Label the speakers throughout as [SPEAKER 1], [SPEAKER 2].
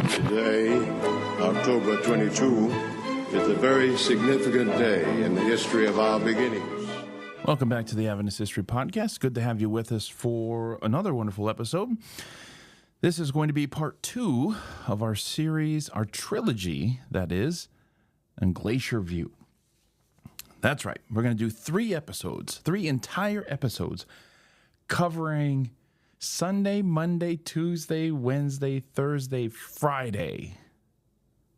[SPEAKER 1] Today, October 22, is a very significant day in the history of our beginnings.
[SPEAKER 2] Welcome back to the Adventist History Podcast. Good to have you with us for another wonderful episode. This is going to be part 2 of our series, our trilogy, that is, on Glacier View. That's right. We're going to do 3 entire episodes, covering Sunday, Monday, Tuesday, Wednesday, Thursday, Friday.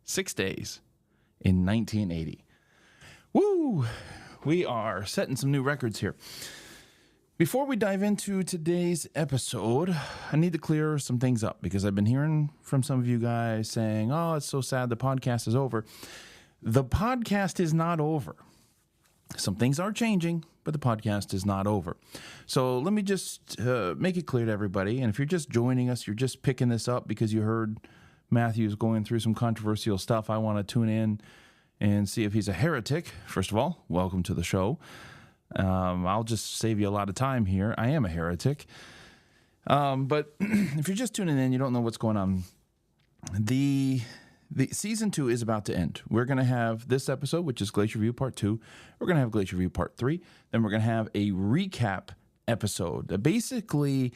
[SPEAKER 2] 6 days in 1980. Woo! We are setting some new records here. Before we dive into today's episode, I need to clear some things up because I've been hearing from some of you guys saying, oh, it's so sad the podcast is over. The podcast is not over. Some things are changing, but the podcast is not over. So let me just make it clear to everybody. And if you're just joining us, you're just picking this up because you heard Matthew's going through some controversial stuff. I want to tune in and see if he's a heretic. First of all, welcome to the show. I'll just save you a lot of time here. I am a heretic. But if you're just tuning in, you don't know what's going on. The season 2 is about to end. We're going to have this episode, which is Glacier View Part 2. We're going to have Glacier View Part 3. Then we're going to have a recap episode that basically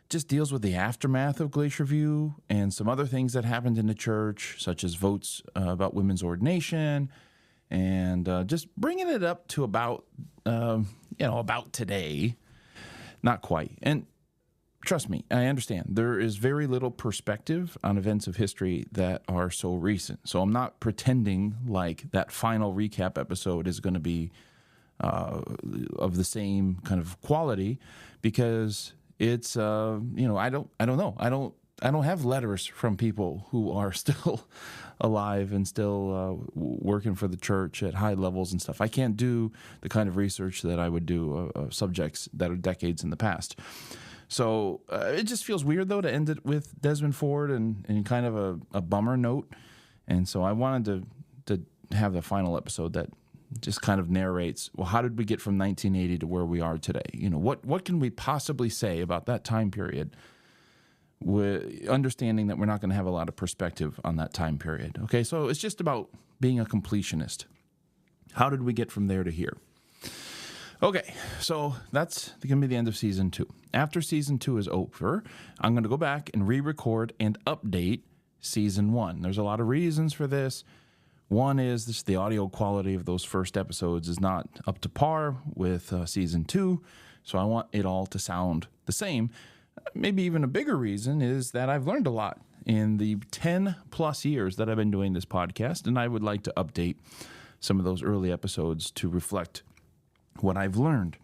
[SPEAKER 2] just deals with the aftermath of Glacier View and some other things that happened in the church, such as votes about women's ordination, and just bringing it up to about today. Not quite. And trust me, I understand. There is very little perspective on events of history that are so recent. So I'm not pretending like that final recap episode is going to be of the same kind of quality, because it's I don't know. I don't have letters from people who are still alive and still working for the church at high levels and stuff. I can't do the kind of research that I would do of subjects that are decades in the past. So it just feels weird, though, to end it with Desmond Ford and kind of a bummer note. And so I wanted to have the final episode that just kind of narrates, well, how did we get from 1980 to where we are today? You know, what can we possibly say about that time period, with understanding that we're not going to have a lot of perspective on that time period. Okay, so it's just about being a completionist. How did we get from there to here? Okay, so that's going to be the end of Season 2. After Season 2 is over, I'm going to go back and re-record and update Season 1. There's a lot of reasons for this. One is this: the audio quality of those first episodes is not up to par with Season 2, so I want it all to sound the same. Maybe even a bigger reason is that I've learned a lot in the 10-plus years that I've been doing this podcast, and I would like to update some of those early episodes to reflect what I've learned.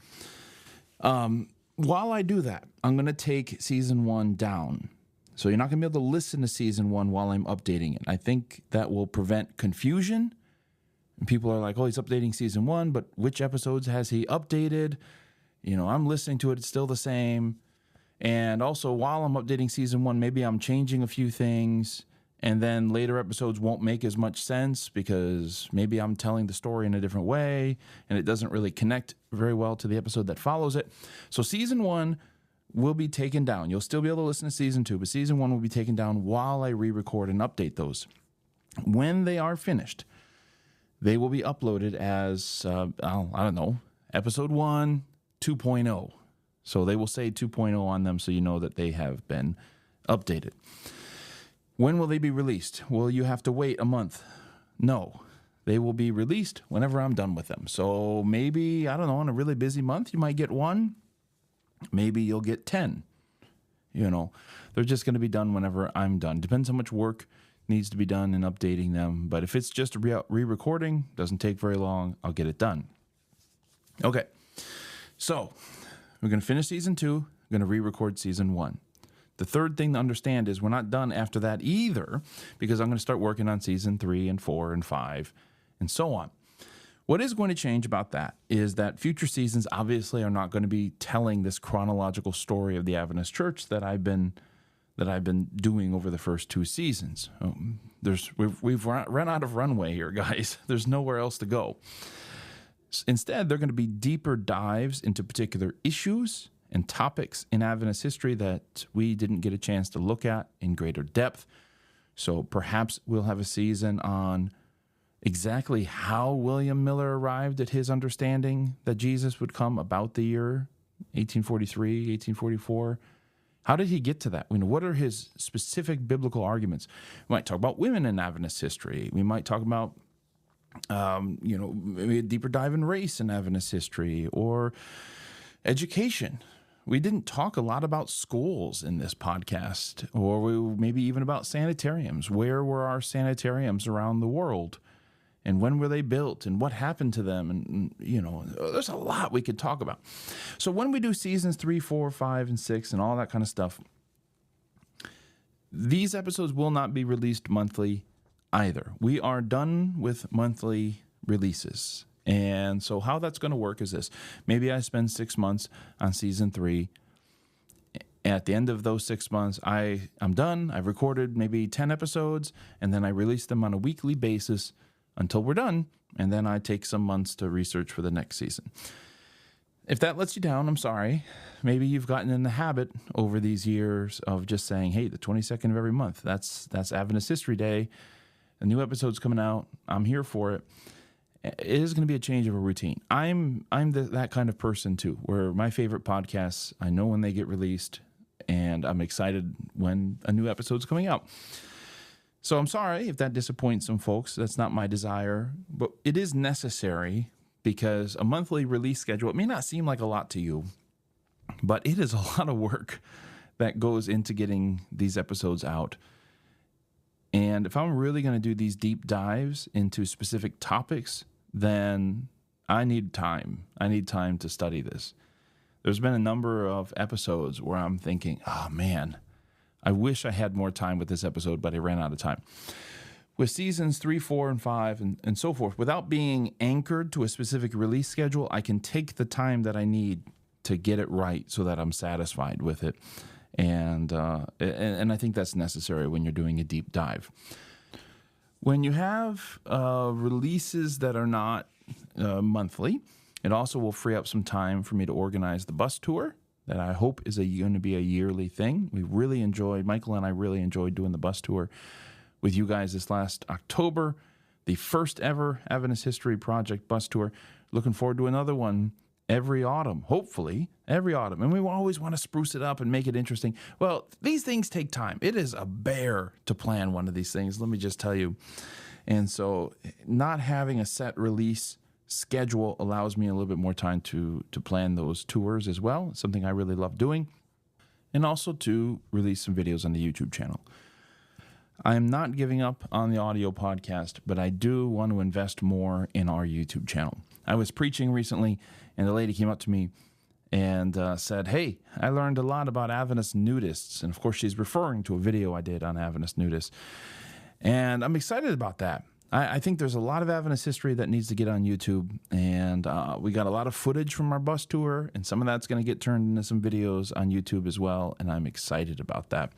[SPEAKER 2] While I do that, I'm going to take Season 1 down. So you're not going to be able to listen to Season 1 while I'm updating it. I think that will prevent confusion. And people are like, oh, he's updating Season 1, but which episodes has he updated? You know, I'm listening to it, it's still the same. And also, while I'm updating Season 1, maybe I'm changing a few things, and then later episodes won't make as much sense because maybe I'm telling the story in a different way, and it doesn't really connect very well to the episode that follows it. So Season 1 will be taken down. You'll still be able to listen to Season 2, but Season 1 will be taken down while I re-record and update those. When they are finished, they will be uploaded as, Episode 1, 2.0. So they will say 2.0 on them, so you know that they have been updated. When will they be released? Will you have to wait a month? No. They will be released whenever I'm done with them. So maybe, on a really busy month, you might get 1. Maybe you'll get 10. They're just going to be done whenever I'm done. Depends how much work needs to be done in updating them. But if it's just a re-recording, doesn't take very long, I'll get it done. Okay. So we're going to finish Season 2. We're going to re-record Season 1. The third thing to understand is we're not done after that either, because I'm going to start working on Season 3 and 4 and 5 and so on. What is going to change about that is that future seasons obviously are not going to be telling this chronological story of the Adventist Church that I've been doing over the first 2 seasons. We've run out of runway here, guys. There's nowhere else to go. Instead, they're going to be deeper dives into particular issues and topics in Adventist history that we didn't get a chance to look at in greater depth. So perhaps we'll have a season on exactly how William Miller arrived at his understanding that Jesus would come about the year 1843, 1844. How did he get to that? What are his specific biblical arguments? We might talk about women in Adventist history. We might talk about, maybe a deeper dive in race in Adventist history or education. We didn't talk a lot about schools in this podcast, or maybe even about sanitariums. Where were our sanitariums around the world? And when were they built? And what happened to them? And, there's a lot we could talk about. So when we do seasons 3, 4, 5, and 6 and all that kind of stuff, these episodes will not be released monthly either. We are done with monthly releases. And so how that's going to work is this. Maybe I spend 6 months on season 3. At the end of those 6 months, I'm done. I've recorded maybe 10 episodes, and then I release them on a weekly basis until we're done, and then I take some months to research for the next season. If that lets you down, I'm sorry. Maybe you've gotten in the habit over these years of just saying, hey, the 22nd of every month, that's Adventist History Day. A new episode's coming out. I'm here for it. It is going to be a change of a routine. I'm that kind of person too, where my favorite podcasts, I know when they get released, and I'm excited when a new episode's coming out. So I'm sorry if that disappoints some folks. That's not my desire, but it is necessary because a monthly release schedule, it may not seem like a lot to you, but it is a lot of work that goes into getting these episodes out. And if I'm really going to do these deep dives into specific topics, then I need time. I need time to study this. There's been a number of episodes where I'm thinking, oh man, I wish I had more time with this episode, but I ran out of time. With seasons 3, 4, and 5, and so forth, without being anchored to a specific release schedule, I can take the time that I need to get it right so that I'm satisfied with it. And I think that's necessary when you're doing a deep dive. When you have releases that are not monthly, it also will free up some time for me to organize the bus tour that I hope is going to be a yearly thing. Michael and I really enjoyed doing the bus tour with you guys this last October, the first ever Adventist History Project bus tour. Looking forward to another one every autumn, hopefully every autumn. And we always want to spruce it up and make it interesting. Well, these things take time. It is a bear to plan one of these things, let me just tell you. And so not having a set release schedule allows me a little bit more time to plan those tours as well. It's something I really love doing. And also to release some videos on the YouTube channel. I am not giving up on the audio podcast, but I do want to invest more in our YouTube channel. I was preaching recently, and the lady came up to me and said, hey, I learned a lot about Adventist nudists. And of course, she's referring to a video I did on Adventist nudists. And I'm excited about that. I think there's a lot of Adventist history that needs to get on YouTube, and we got a lot of footage from our bus tour, and some of that's going to get turned into some videos on YouTube as well, and I'm excited about that.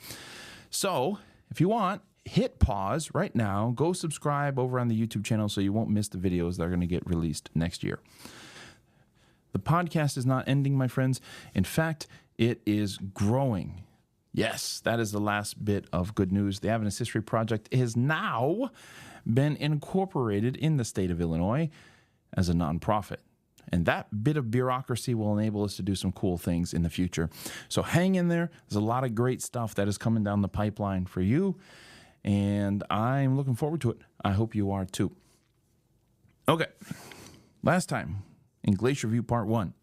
[SPEAKER 2] So, if you want, hit pause right now, go subscribe over on the YouTube channel so you won't miss the videos that are going to get released next year. The podcast is not ending, my friends. In fact, it is growing. Yes, that is the last bit of good news. The Adventist History Project is now been incorporated in the state of Illinois as a nonprofit. And that bit of bureaucracy will enable us to do some cool things in the future. So hang in there. There's a lot of great stuff that is coming down the pipeline for you. And I'm looking forward to it. I hope you are too. Okay. Last time in Glacier View Part 1,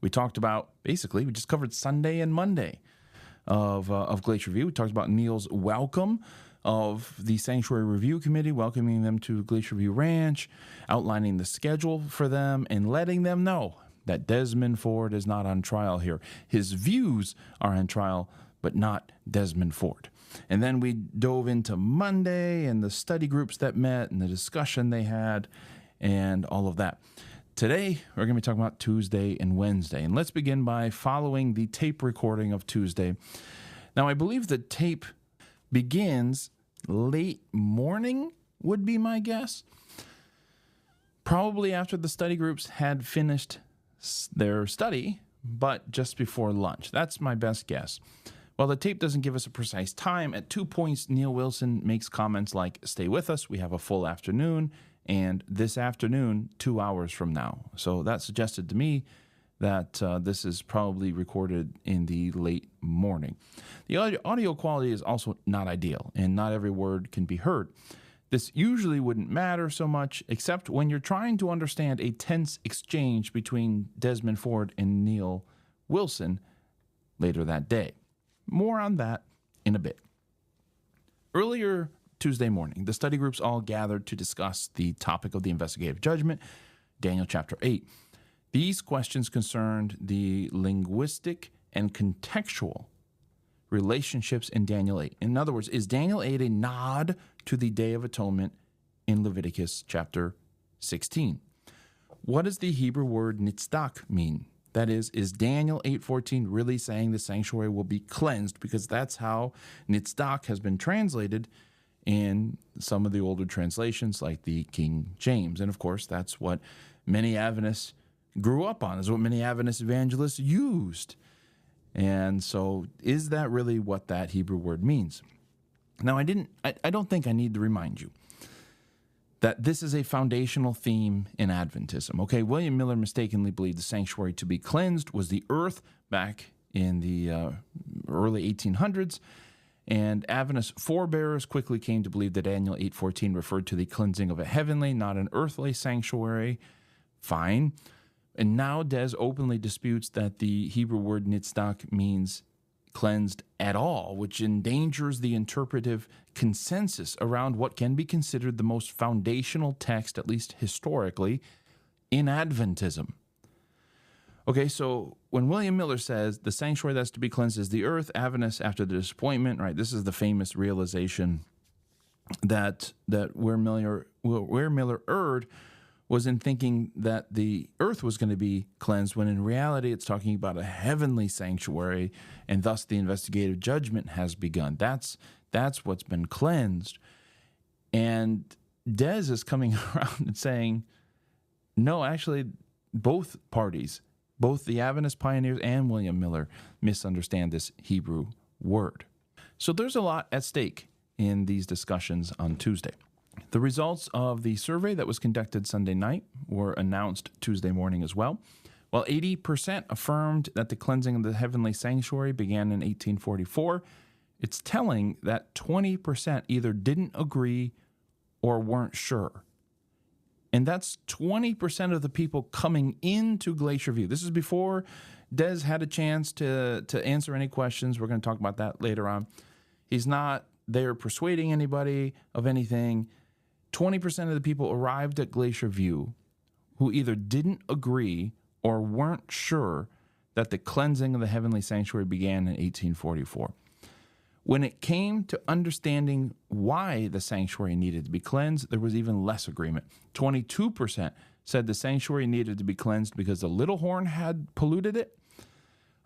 [SPEAKER 2] we talked about, we just covered Sunday and Monday of Glacier View. We talked about Neil's welcome of the Sanctuary Review Committee, welcoming them to Glacier View Ranch, outlining the schedule for them, and letting them know that Desmond Ford is not on trial here. His views are on trial, but not Desmond Ford. And then we dove into Monday and the study groups that met and the discussion they had and all of that. Today, we're going to be talking about Tuesday and Wednesday. And let's begin by following the tape recording of Tuesday. Now, I believe the tape begins late morning, would be my guess. Probably after the study groups had finished their study but just before lunch. That's my best guess. While the tape doesn't give us a precise time, at 2 points, Neil Wilson makes comments like, "Stay with us, we have a full afternoon," and "this afternoon, 2 hours from now." So that suggested to me that this is probably recorded in the late morning. The audio quality is also not ideal, and not every word can be heard. This usually wouldn't matter so much, except when you're trying to understand a tense exchange between Desmond Ford and Neil Wilson later that day. More on that in a bit. Earlier Tuesday morning, the study groups all gathered to discuss the topic of the investigative judgment, Daniel chapter 8. These questions concerned the linguistic and contextual relationships in Daniel 8. In other words, is Daniel 8 a nod to the Day of Atonement in Leviticus chapter 16? What does the Hebrew word nitzdak mean? That is Daniel 8:14 really saying the sanctuary will be cleansed? Because that's how nitzdak has been translated in some of the older translations like the King James. And of course, that's what many Adventists grew up on, is what many Adventist evangelists used. And so is that really what that Hebrew word means? Now, I don't think I need to remind you that this is a foundational theme in Adventism. Okay, William Miller mistakenly believed the sanctuary to be cleansed was the earth back in the early 1800s, and Adventist forebearers quickly came to believe that Daniel 8:14 referred to the cleansing of a heavenly, not an earthly sanctuary. Fine. And now Des openly disputes that the Hebrew word nitzdak means cleansed at all, which endangers the interpretive consensus around what can be considered the most foundational text, at least historically, in Adventism. Okay, so when William Miller says the sanctuary that's to be cleansed is the earth, Adventists, after the disappointment, right, this is the famous realization that where Miller erred was in thinking that the earth was going to be cleansed, when in reality it's talking about a heavenly sanctuary, and thus the investigative judgment has begun. That's what's been cleansed. And Des is coming around and saying, no, actually, both parties, both the Adventist pioneers and William Miller, misunderstand this Hebrew word. So there's a lot at stake in these discussions on Tuesday. The results of the survey that was conducted Sunday night were announced Tuesday morning as well. While 80% affirmed that the cleansing of the heavenly sanctuary began in 1844, it's telling that 20% either didn't agree or weren't sure. And that's 20% of the people coming into Glacier View. This is before Des had a chance to answer any questions. We're going to talk about that later on. He's not there persuading anybody of anything. 20% of the people arrived at Glacier View who either didn't agree or weren't sure that the cleansing of the heavenly sanctuary began in 1844. When it came to understanding why the sanctuary needed to be cleansed, there was even less agreement. 22% said the sanctuary needed to be cleansed because the little horn had polluted it.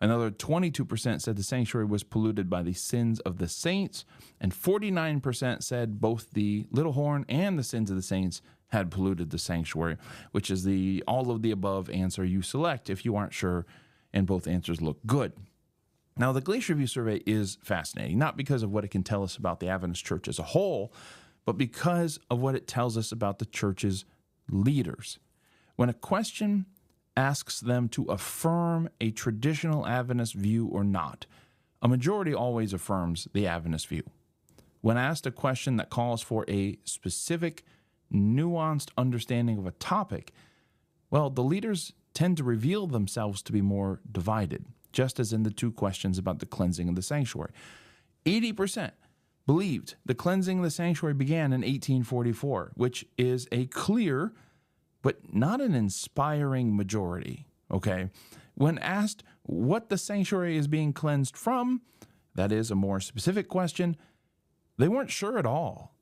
[SPEAKER 2] Another 22% said the sanctuary was polluted by the sins of the saints, and 49% said both the little horn and the sins of the saints had polluted the sanctuary, which is the all of the above answer you select if you aren't sure, and both answers look good. Now, the Glacier View survey is fascinating, not because of what it can tell us about the Adventist Church as a whole, but because of what it tells us about the church's leaders. When a question asks them to affirm a traditional Adventist view or not, a majority always affirms the Adventist view. When asked a question that calls for a specific, nuanced understanding of a topic, well, the leaders tend to reveal themselves to be more divided, just as in the two questions about the cleansing of the sanctuary. 80% believed the cleansing of the sanctuary began in 1844, which is a clear but not an inspiring majority, okay? When asked what the sanctuary is being cleansed from, that is a more specific question, they weren't sure at all.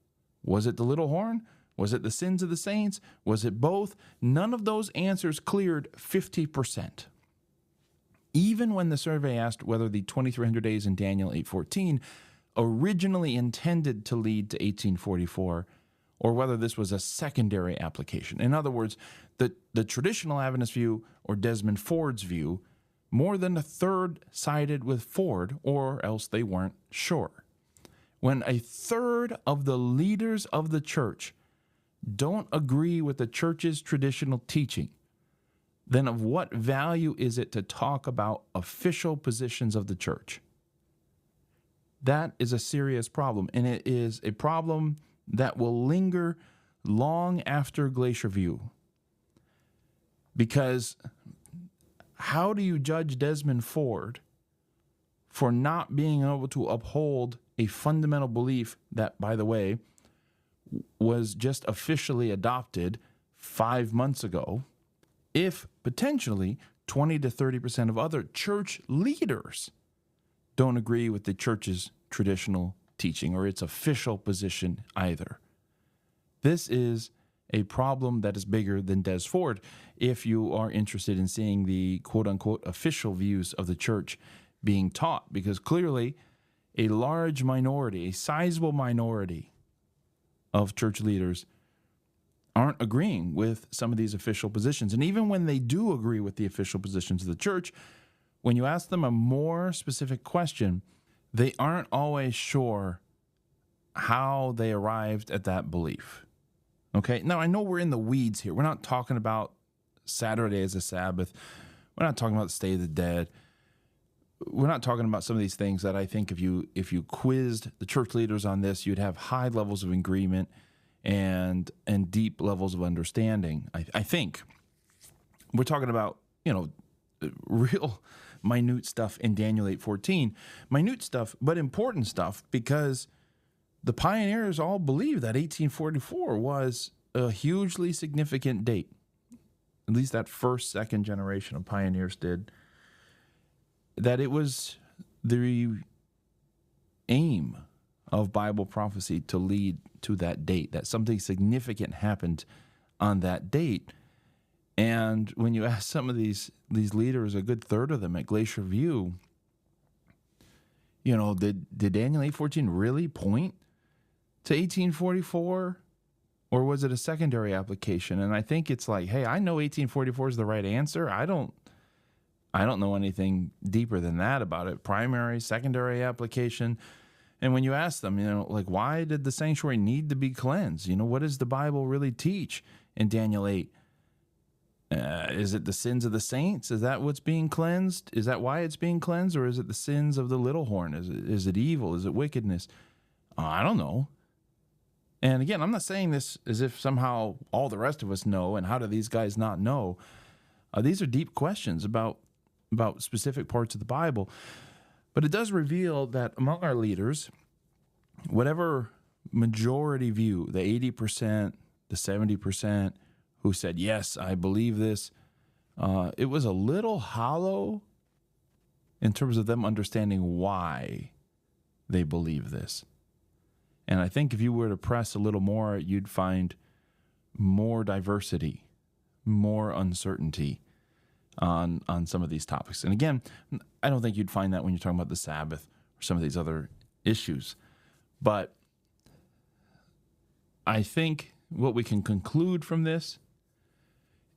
[SPEAKER 2] Was it the little horn? Was it the sins of the saints? Was it both? None of those answers cleared 50%. Even when the survey asked whether the 2300 days in Daniel 8:14 originally intended to lead to 1844, or whether this was a secondary application. In other words, the traditional Adventist view, or Desmond Ford's view, more than a third sided with Ford, or else they weren't sure. When a third of the leaders of the church don't agree with the church's traditional teaching, then of what value is it to talk about official positions of the church? That is a serious problem, and it is a problem that will linger long after Glacier View. Because how do you judge Desmond Ford for not being able to uphold a fundamental belief that, by the way, was just officially adopted 5 months ago, if potentially 20 to 30% of other church leaders don't agree with the church's traditional teaching or its official position either? This is a problem that is bigger than Des Ford if you are interested in seeing the quote-unquote official views of the church being taught, because clearly a large minority, a sizable minority of church leaders aren't agreeing with some of these official positions. And even when they do agree with the official positions of the church, when you ask them a more specific question, they aren't always sure how they arrived at that belief. Okay, now I know we're in the weeds here. We're not talking about Saturday as a Sabbath. We're not talking about the state of the dead. We're not talking about some of these things that I think if you quizzed the church leaders on this, you'd have high levels of agreement and deep levels of understanding. I think we're talking about, real minute stuff in Daniel 8:14. Minute stuff, but important stuff, because the pioneers all believed that 1844 was a hugely significant date. At least that first, second generation of pioneers did. That it was the aim of Bible prophecy to lead to that date, that something significant happened on that date. And when you ask some of these leaders, a good third of them at Glacier View, did Daniel 8:14 really point to 1844, or was it a secondary application? And I think it's like, hey, I know 1844 is the right answer. I don't know anything deeper than that about it. Primary, secondary application. And when you ask them, why did the sanctuary need to be cleansed? What does the Bible really teach in Daniel 8? Is it the sins of the saints? Is that what's being cleansed? Is that why it's being cleansed? Or is it the sins of the little horn? Is it evil? Is it wickedness? I don't know. And again, I'm not saying this as if somehow all the rest of us know, and how do these guys not know? These are deep questions about specific parts of the Bible. But it does reveal that among our leaders, whatever majority view, the 80%, the 70%, who said, yes, I believe this, it was a little hollow in terms of them understanding why they believe this. And I think if you were to press a little more, you'd find more diversity, more uncertainty on some of these topics. And again, I don't think you'd find that when you're talking about the Sabbath or some of these other issues. But I think what we can conclude from this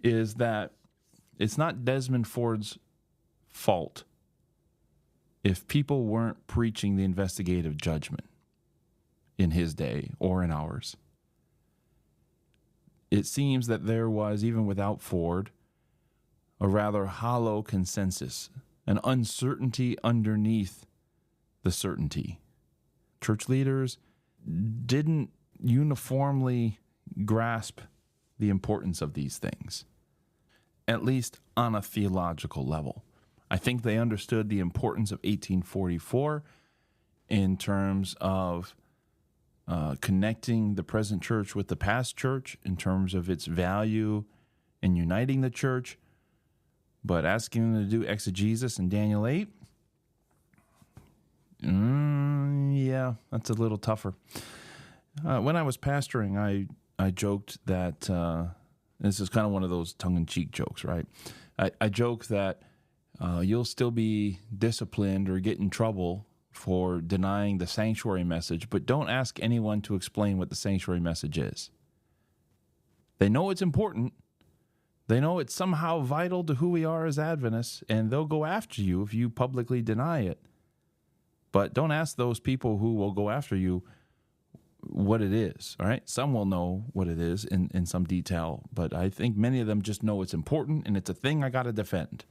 [SPEAKER 2] is that it's not Desmond Ford's fault if people weren't preaching the investigative judgment in his day or in ours. It seems that there was, even without Ford, a rather hollow consensus, an uncertainty underneath the certainty. Church leaders didn't uniformly grasp the importance of these things, at least on a theological level. I think they understood the importance of 1844 in terms of connecting the present church with the past church, in terms of its value in uniting the church. But asking them to do exegesis in Daniel 8, yeah, that's a little tougher. When I was pastoring, I joked that, this is kind of one of those tongue-in-cheek jokes, right? I joke that you'll still be disciplined or get in trouble for denying the sanctuary message, but don't ask anyone to explain what the sanctuary message is. They know it's important. They know it's somehow vital to who we are as Adventists, and they'll go after you if you publicly deny it. But don't ask those people who will go after you what it is, all right? Some will know what it is in some detail, but I think many of them just know it's important and it's a thing I got to defend.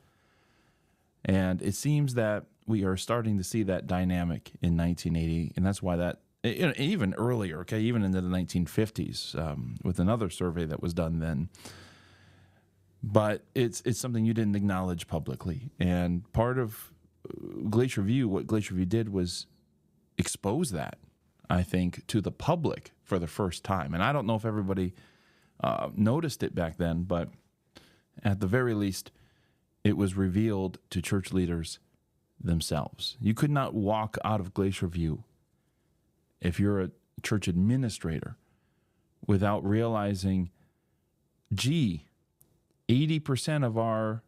[SPEAKER 2] And it seems that we are starting to see that dynamic in 1980, and that's why that, even earlier, okay, even into the 1950s, with another survey that was done then. But it's something you didn't acknowledge publicly. And part of Glacier View, what Glacier View did was expose that, I think, to the public for the first time. And I don't know if everybody noticed it back then, but at the very least, it was revealed to church leaders themselves. You could not walk out of Glacier View if you're a church administrator without realizing, 80% of our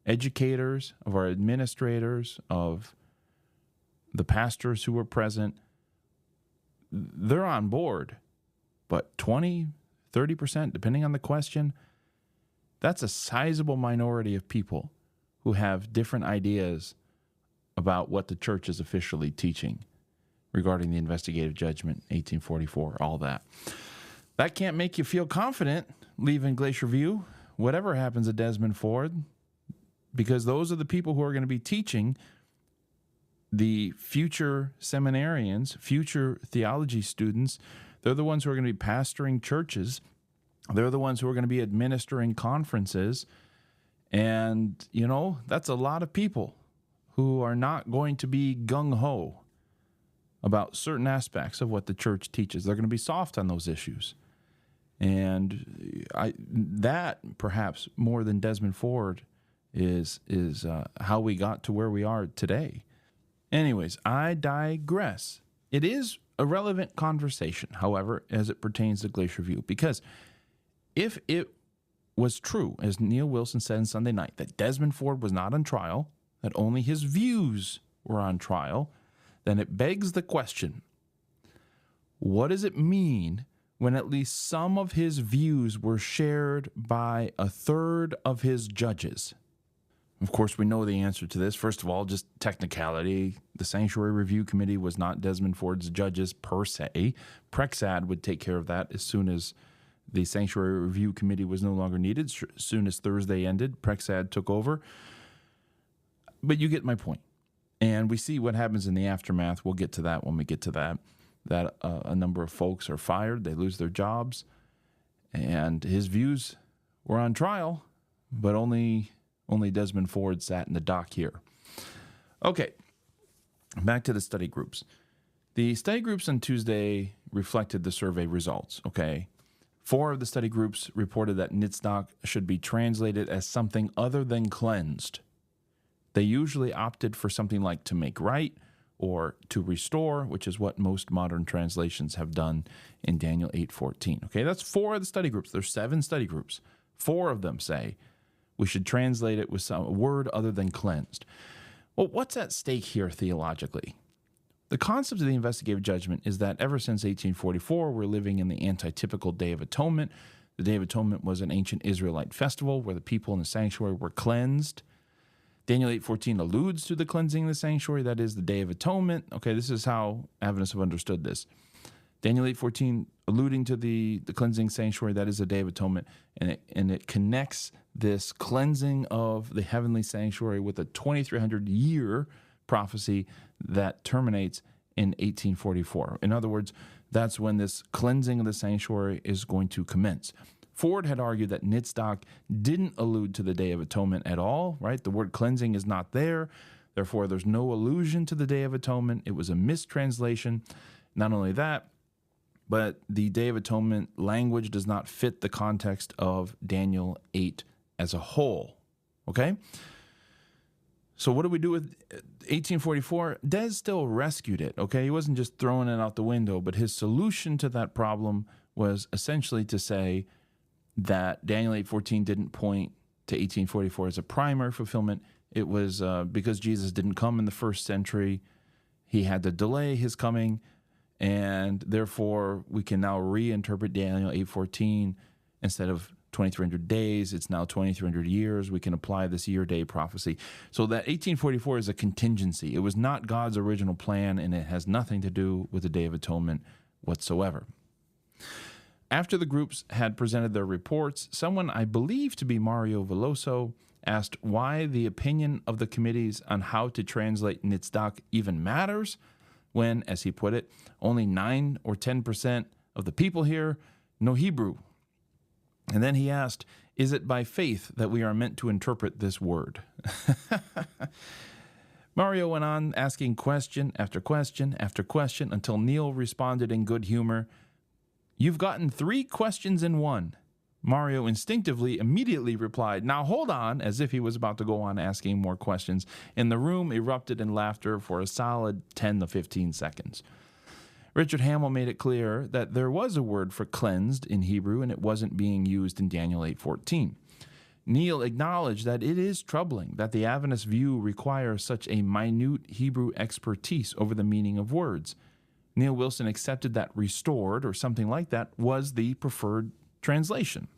[SPEAKER 2] educators, of our administrators, of the pastors who were present, they're on board. But 20, 30%, depending on the question, that's a sizable minority of people who have different ideas about what the church is officially teaching regarding the investigative judgment, 1844, all that. That can't make you feel confident leaving Glacier View, whatever happens at Desmond Ford, because those are the people who are going to be teaching the future seminarians, future theology students. They're the ones who are going to be pastoring churches. They're the ones who are going to be administering conferences. And, that's a lot of people who are not going to be gung-ho about certain aspects of what the church teaches. They're going to be soft on those issues. And that, perhaps more than Desmond Ford, is how we got to where we are today. Anyways, I digress. It is a relevant conversation, however, as it pertains to Glacier View, because if it was true, as Neil Wilson said on Sunday night, that Desmond Ford was not on trial, that only his views were on trial, then it begs the question, what does it mean when at least some of his views were shared by a third of his judges? Of course, we know the answer to this. First of all, just technicality. The Sanctuary Review Committee was not Desmond Ford's judges per se. Prexad would take care of that as soon as the Sanctuary Review Committee was no longer needed. As soon as Thursday ended, Prexad took over. But you get my point. And we see what happens in the aftermath. We'll get to that when we get to that. That a number of folks are fired. They lose their jobs. And his views were on trial, but only Desmond Ford sat in the dock here. Okay, back to the study groups. The study groups on Tuesday reflected the survey results, okay? 4 of the study groups reported that Nitstock should be translated as something other than cleansed. They usually opted for something like to make right or to restore, which is what most modern translations have done in Daniel 8:14. Okay, that's 4 of the study groups. There's 7 study groups. 4 of them say we should translate it with some word other than cleansed. Well, what's at stake here theologically? The concept of the investigative judgment is that ever since 1844, we're living in the antitypical Day of Atonement. The Day of Atonement was an ancient Israelite festival where the people in the sanctuary were cleansed. Daniel 8:14 alludes to the cleansing of the sanctuary, that is the Day of Atonement. Okay, this is how Adventists have understood this. Daniel 8:14 alluding to the cleansing sanctuary, that is the Day of Atonement, and it connects this cleansing of the heavenly sanctuary with a 2,300-year prophecy that terminates in 1844. In other words, that's when this cleansing of the sanctuary is going to commence. Ford had argued that Nitstock didn't allude to the Day of Atonement at all, right? The word cleansing is not there. Therefore, there's no allusion to the Day of Atonement. It was a mistranslation. Not only that, but the Day of Atonement language does not fit the context of Daniel 8 as a whole, okay? So what do we do with 1844? Des still rescued it, okay? He wasn't just throwing it out the window, but his solution to that problem was essentially to say that Daniel 8:14 didn't point to 1844 as a primary fulfillment. It was because Jesus didn't come in the first century, he had to delay his coming, and therefore we can now reinterpret Daniel 8:14 instead of 2,300 days. It's now 2,300 years. We can apply this year-day prophecy. So that 1844 is a contingency. It was not God's original plan, and it has nothing to do with the Day of Atonement whatsoever. After the groups had presented their reports, someone I believe to be Mario Veloso asked why the opinion of the committees on how to translate Nitzdaq even matters when, as he put it, only 9 or 10% of the people here know Hebrew. And then he asked, is it by faith that we are meant to interpret this word? Mario went on asking question after question after question until Neil responded in good humor, "You've gotten 3 questions in one." Mario instinctively immediately replied, "Now hold on," as if he was about to go on asking more questions, and the room erupted in laughter for a solid 10 to 15 seconds. Richard Howell made it clear that there was a word for cleansed in Hebrew, and it wasn't being used in Daniel 8:14. Neil acknowledged that it is troubling that the Adventist view requires such a minute Hebrew expertise over the meaning of words. Neil Wilson accepted that restored, or something like that, was the preferred translation.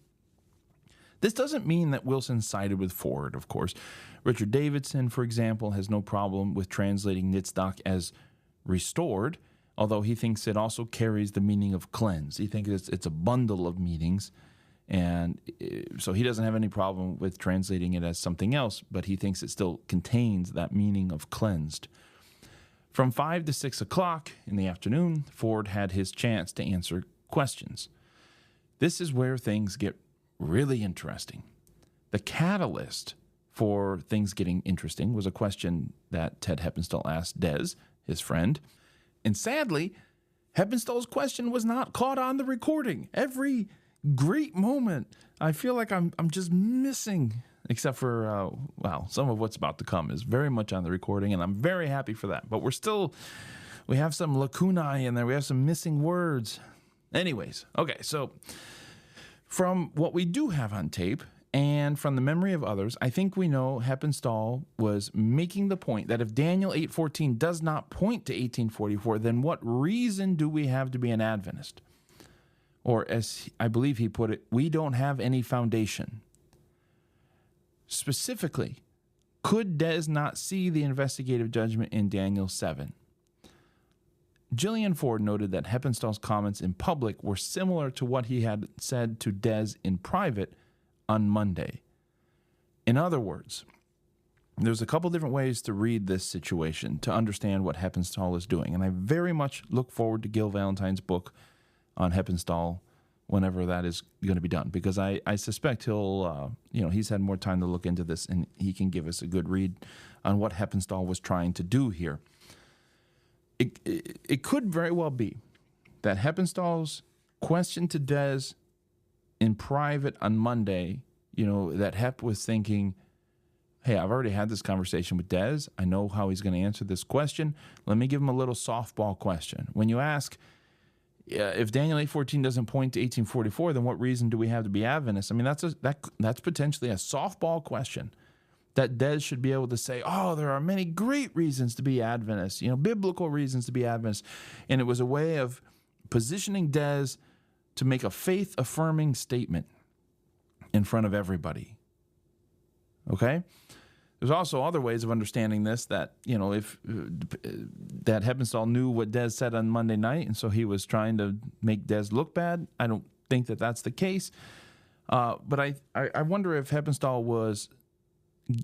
[SPEAKER 2] This doesn't mean that Wilson sided with Ford, of course. Richard Davidson, for example, has no problem with translating Nitzdaq as restored, although he thinks it also carries the meaning of cleansed. He thinks it's a bundle of meanings, and so he doesn't have any problem with translating it as something else, but he thinks it still contains that meaning of cleansed. From 5 to 6 o'clock in the afternoon, Ford had his chance to answer questions. This is where things get really interesting. The catalyst for things getting interesting was a question that Ted Heppenstall asked Des, his friend. And sadly, Heppenstall's question was not caught on the recording. Every great moment, I feel like I'm just missing, except for, some of what's about to come is very much on the recording, and I'm very happy for that. But we have some lacunae in there. We have some missing words. Anyways, okay, so from what we do have on tape and from the memory of others, I think we know Heppenstall was making the point that if Daniel 8:14 does not point to 1844, then what reason do we have to be an Adventist? Or as I believe he put it, we don't have any foundation. Specifically, could Des not see the investigative judgment in Daniel 7? Gillian Ford noted that Heppenstall's comments in public were similar to what he had said to Des in private on Monday. In other words, there's a couple different ways to read this situation to understand what Heppenstall is doing, and I very much look forward to Gil Valentine's book on Heppenstall whenever that is going to be done, because I suspect he's had more time to look into this, and he can give us a good read on what Heppenstall was trying to do here. It could very well be that Heppenstall's question to Des in private on Monday, that Hep was thinking, hey, I've already had this conversation with Des. I know how he's going to answer this question. Let me give him a little softball question. When you ask, if Daniel 8:14 doesn't point to 1844, then what reason do we have to be Adventists? I mean, that's potentially a softball question that Des should be able to say, there are many great reasons to be Adventists, biblical reasons to be Adventists. And it was a way of positioning Des to make a faith-affirming statement in front of everybody. Okay? There's also other ways of understanding this that, if that Heppenstall knew what Des said on Monday night, and so he was trying to make Des look bad. I don't think that that's the case. But I wonder if Heppenstall was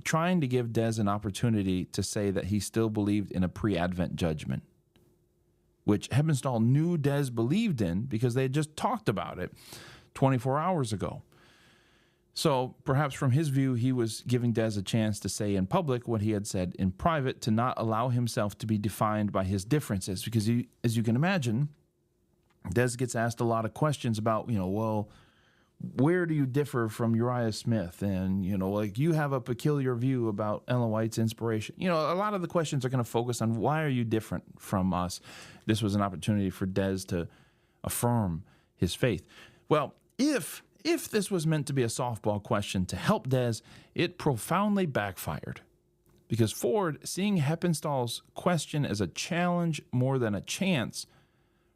[SPEAKER 2] trying to give Des an opportunity to say that he still believed in a pre-Advent judgment, which Heppenstall knew Des believed in because they had just talked about it 24 hours ago. So perhaps from his view, he was giving Des a chance to say in public what he had said in private, to not allow himself to be defined by his differences. Because as you can imagine, Des gets asked a lot of questions about, where do you differ from Uriah Smith? And, you have a peculiar view about Ellen White's inspiration. A lot of the questions are going to focus on why are you different from us? This was an opportunity for Des to affirm his faith. Well, if this was meant to be a softball question to help Des, it profoundly backfired. Because Ford, seeing Heppenstall's question as a challenge more than a chance,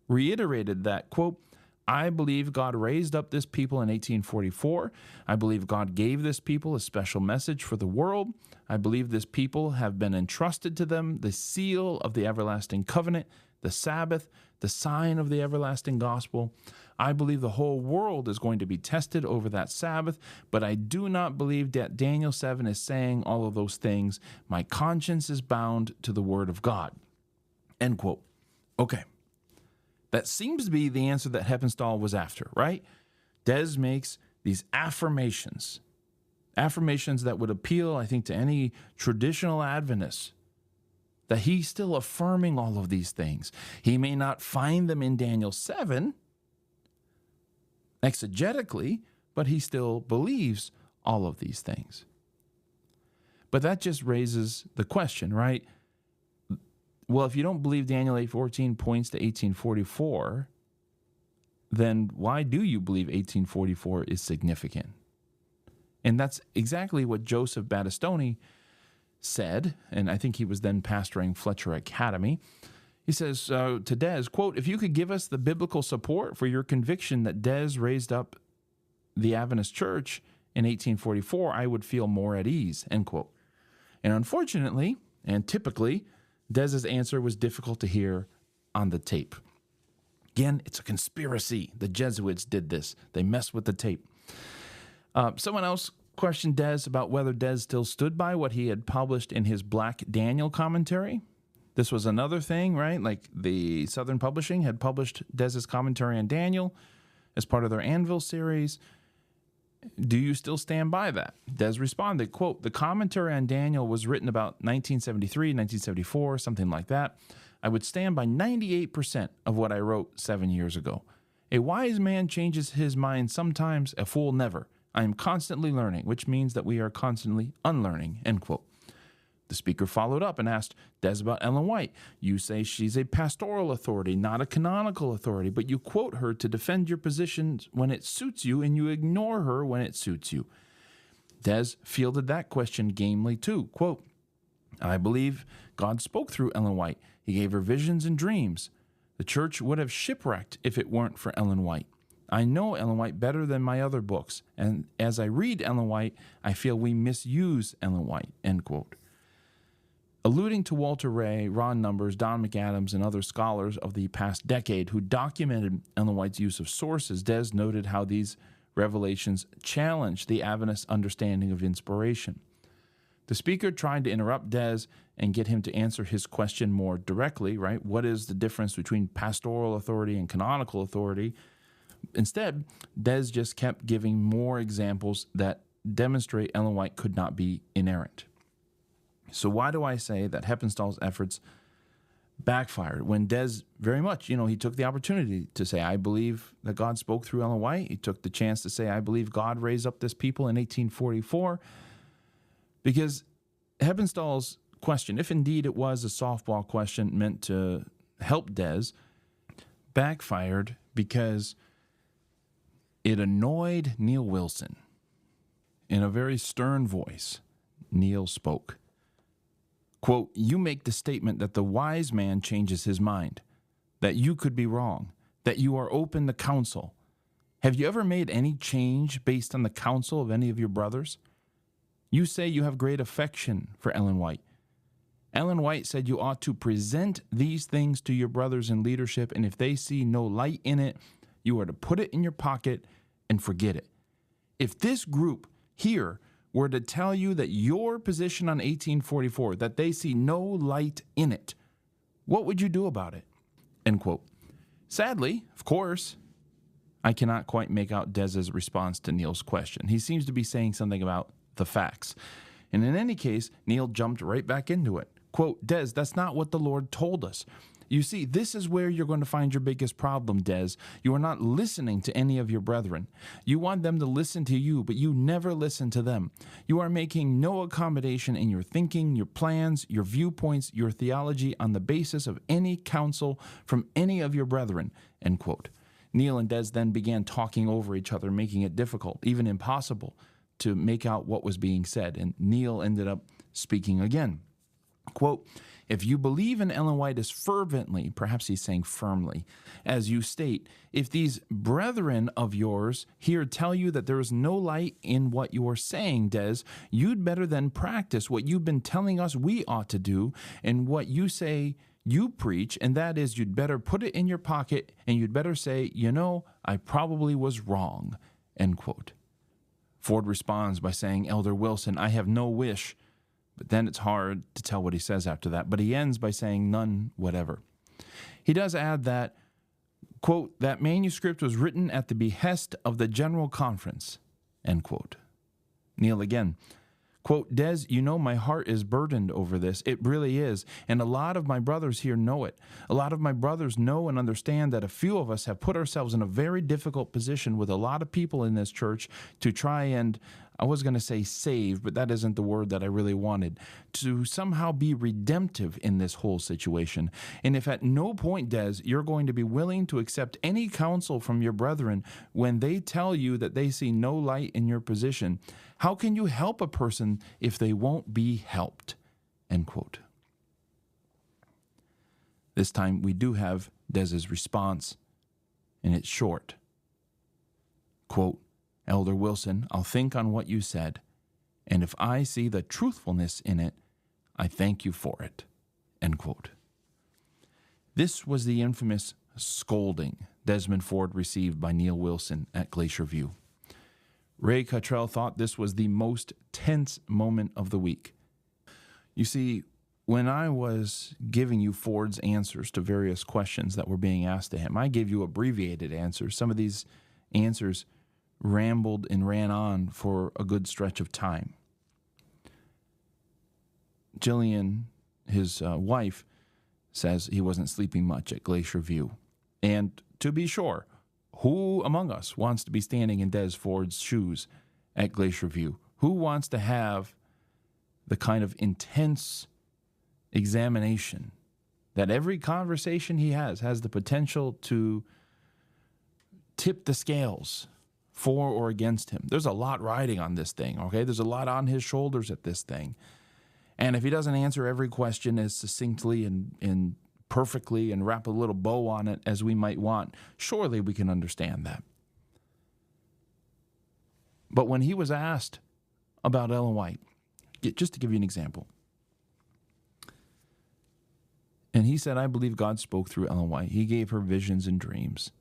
[SPEAKER 2] reiterated that, quote, I believe God raised up this people in 1844. I believe God gave this people a special message for the world. I believe this people have been entrusted to them the seal of the everlasting covenant, the Sabbath, the sign of the everlasting gospel. I believe the whole world is going to be tested over that Sabbath, but I do not believe that Daniel 7 is saying all of those things. My conscience is bound to the word of God. End quote. Okay. That seems to be the answer that Heppenstall was after, right? Des makes these affirmations that would appeal, I think, to any traditional Adventist, that he's still affirming all of these things. He may not find them in Daniel 7 exegetically, but he still believes all of these things. But that just raises the question, right? Well, if you don't believe Daniel 8:14 points to 1844, then why do you believe 1844 is significant? And that's exactly what Joseph Battistoni said, and I think he was then pastoring Fletcher Academy. He says to Des, quote, if you could give us the biblical support for your conviction that Des raised up the Adventist Church in 1844, I would feel more at ease, end quote. And unfortunately, and typically, Des's answer was difficult to hear on the tape. Again, it's a conspiracy. The Jesuits did this. They messed with the tape. Someone else questioned Des about whether Des still stood by what he had published in his Black Daniel commentary. This was another thing, right? Like the Southern Publishing had published Des's commentary on Daniel as part of their Anvil series. Do you still stand by that? Des responded, quote, the commentary on Daniel was written about 1973, 1974, something like that. I would stand by 98% of what I wrote 7 years ago. A wise man changes his mind sometimes, a fool never. I am constantly learning, which means that we are constantly unlearning, end quote. The speaker followed up and asked Des about Ellen White. You say she's a pastoral authority, not a canonical authority, but you quote her to defend your positions when it suits you, and you ignore her when it suits you. Des fielded that question gamely too. Quote, I believe God spoke through Ellen White. He gave her visions and dreams. The church would have shipwrecked if it weren't for Ellen White. I know Ellen White better than my other books, and as I read Ellen White, I feel we misuse Ellen White, end quote. Alluding to Walter Ray, Ron Numbers, Don McAdams, and other scholars of the past decade who documented Ellen White's use of sources, Des noted how these revelations challenged the Adventist understanding of inspiration. The speaker tried to interrupt Des and get him to answer his question more directly, right? What is the difference between pastoral authority and canonical authority? Instead, Des just kept giving more examples that demonstrate Ellen White could not be inerrant. So why do I say that Heppenstall's efforts backfired when Des very much, he took the opportunity to say, I believe that God spoke through Ellen White. He took the chance to say, I believe God raised up this people in 1844. Because Heppenstall's question, if indeed it was a softball question meant to help Des, backfired because it annoyed Neil Wilson. In a very stern voice, Neil spoke. Quote, you make the statement that the wise man changes his mind, that you could be wrong, that you are open to counsel. Have you ever made any change based on the counsel of any of your brothers? You say you have great affection for Ellen White. Ellen White said you ought to present these things to your brothers in leadership, and if they see no light in it, you are to put it in your pocket and forget it. If this group here were to tell you that your position on 1844, that they see no light in it, what would you do about it? End quote. Sadly, of course, I cannot quite make out Des's response to Neil's question. He seems to be saying something about the facts. And in any case, Neil jumped right back into it. Quote, Des, that's not what the Lord told us. You see, this is where you're going to find your biggest problem, Des. You are not listening to any of your brethren. You want them to listen to you, but you never listen to them. You are making no accommodation in your thinking, your plans, your viewpoints, your theology on the basis of any counsel from any of your brethren, end quote. Neil and Des then began talking over each other, making it difficult, even impossible, to make out what was being said, and Neil ended up speaking again. Quote, If you believe in Ellen White as fervently, perhaps he's saying firmly, as you state, if these brethren of yours here tell you that there is no light in what you are saying, Des, you'd better then practice what you've been telling us we ought to do and what you say you preach, and that is you'd better put it in your pocket and you'd better say, I probably was wrong, end quote. Ford responds by saying, Elder Wilson, I have no wish, but then it's hard to tell what he says after that. But he ends by saying none whatever. He does add that, quote, that manuscript was written at the behest of the General Conference, end quote. Neil again, quote, Des, my heart is burdened over this. It really is. And a lot of my brothers here know it. A lot of my brothers know and understand that a few of us have put ourselves in a very difficult position with a lot of people in this church to try and, I was going to say save, but that isn't the word that I really wanted, to somehow be redemptive in this whole situation. And if at no point, Des, you're going to be willing to accept any counsel from your brethren when they tell you that they see no light in your position, how can you help a person if they won't be helped? End quote. This time we do have Des's response, and it's short. Quote, Elder Wilson, I'll think on what you said, and if I see the truthfulness in it, I thank you for it. End quote. This was the infamous scolding Desmond Ford received by Neil Wilson at Glacier View. Ray Cottrell thought this was the most tense moment of the week. You see, when I was giving you Ford's answers to various questions that were being asked to him, I gave you abbreviated answers. Some of these answers rambled and ran on for a good stretch of time. Jillian, his wife, says he wasn't sleeping much at Glacier View. And to be sure, who among us wants to be standing in Des Ford's shoes at Glacier View? Who wants to have the kind of intense examination that every conversation he has the potential to tip the scales for or against him? There's a lot riding on this thing, okay? There's a lot on his shoulders at this thing. And if he doesn't answer every question as succinctly and perfectly and wrap a little bow on it as we might want, surely we can understand that. But when he was asked about Ellen White, just to give you an example, and he said, I believe God spoke through Ellen White. He gave her visions and dreams.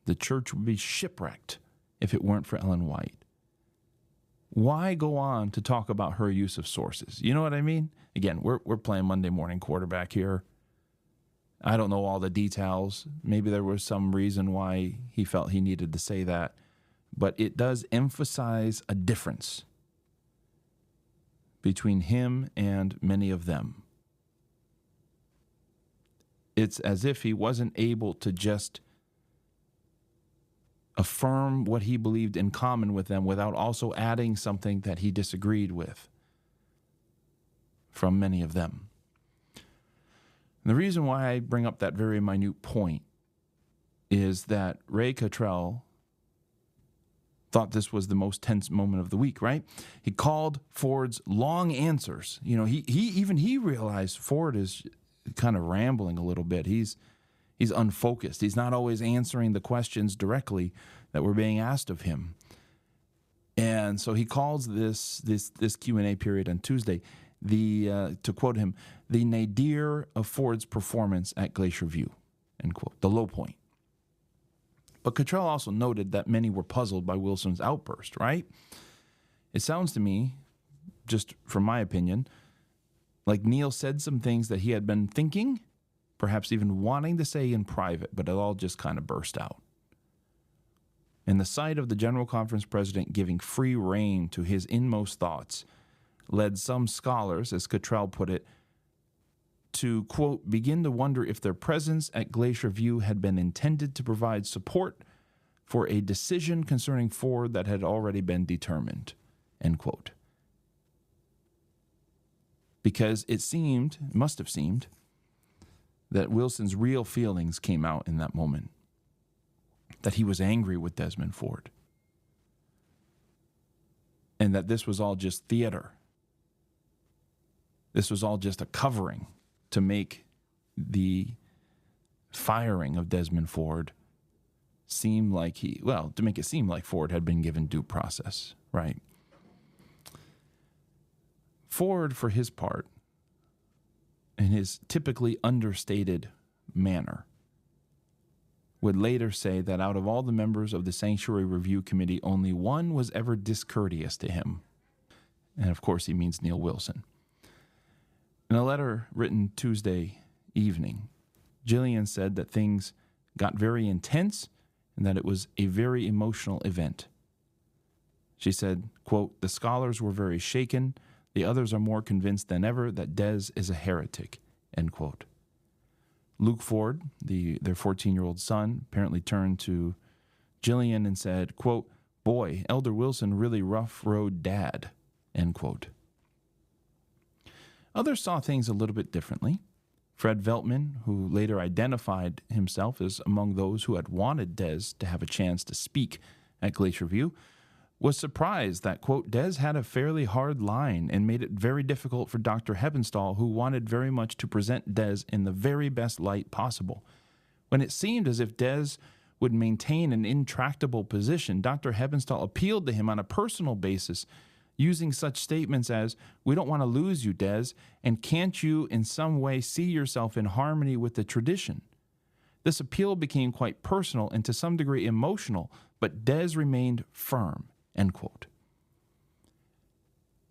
[SPEAKER 2] The church would be shipwrecked if it weren't for Ellen White. Why go on to talk about her use of sources? You know what I mean? Again, we're playing Monday morning quarterback here. I don't know all the details. Maybe there was some reason why he felt he needed to say that. But it does emphasize a difference between him and many of them. It's as if he wasn't able to just affirm what he believed in common with them without also adding something that he disagreed with from many of them. And the reason why I bring up that very minute point is that Ray Cottrell thought this was the most tense moment of the week, right? He called Ford's long answers. He realized Ford is kind of rambling a little bit. He's unfocused. He's not always answering the questions directly that were being asked of him. And so he calls this Q&A period on Tuesday, to quote him, the nadir of Ford's performance at Glacier View, end quote, the low point. But Cottrell also noted that many were puzzled by Wilson's outburst, right? It sounds to me, just from my opinion, like Neil said some things that he had been thinking, perhaps even wanting to say in private, but it all just kind of burst out. And the sight of the General Conference president giving free rein to his inmost thoughts led some scholars, as Cottrell put it, to, quote, begin to wonder if their presence at Glacier View had been intended to provide support for a decision concerning Ford that had already been determined, end quote. Because it must have seemed, that Wilson's real feelings came out in that moment, that he was angry with Desmond Ford, and that this was all just theater. This was all just a covering to make the firing of Desmond Ford seem like to make it seem like Ford had been given due process, right? Ford, for his part, in his typically understated manner, would later say that out of all the members of the Sanctuary Review Committee, only one was ever discourteous to him. And of course, he means Neil Wilson. In a letter written Tuesday evening, Jillian said that things got very intense and that it was a very emotional event. She said, quote, "The scholars were very shaken. The others are more convinced than ever that Des is a heretic," end quote. Luke Ford, their 14-year-old son, apparently turned to Jillian and said, quote, "Boy, Elder Wilson really rough-rode Dad," end quote. Others saw things a little bit differently. Fred Veltman, who later identified himself as among those who had wanted Des to have a chance to speak at Glacier View, was surprised that, quote, "Des had a fairly hard line and made it very difficult for Dr. Heppenstall, who wanted very much to present Des in the very best light possible. When it seemed as if Des would maintain an intractable position, Dr. Heppenstall appealed to him on a personal basis, using such statements as, 'We don't want to lose you, Des, and can't you in some way see yourself in harmony with the tradition?' This appeal became quite personal and to some degree emotional, but Des remained firm," end quote.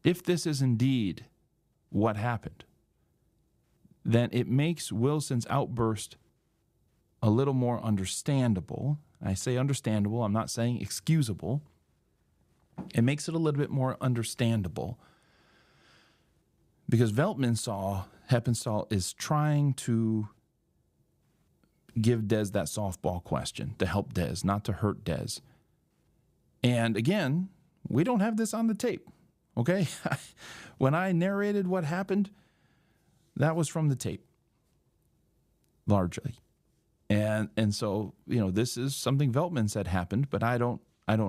[SPEAKER 2] If this is indeed what happened, then it makes Wilson's outburst a little more understandable. I say understandable, I'm not saying excusable. It makes it a little bit more understandable because Veltman saw Heppenstall is trying to give Des that softball question to help Des, not to hurt Des. And again, we don't have this on the tape, okay? When I narrated what happened, that was from the tape, largely. And so, this is something Veltman said happened, but I don't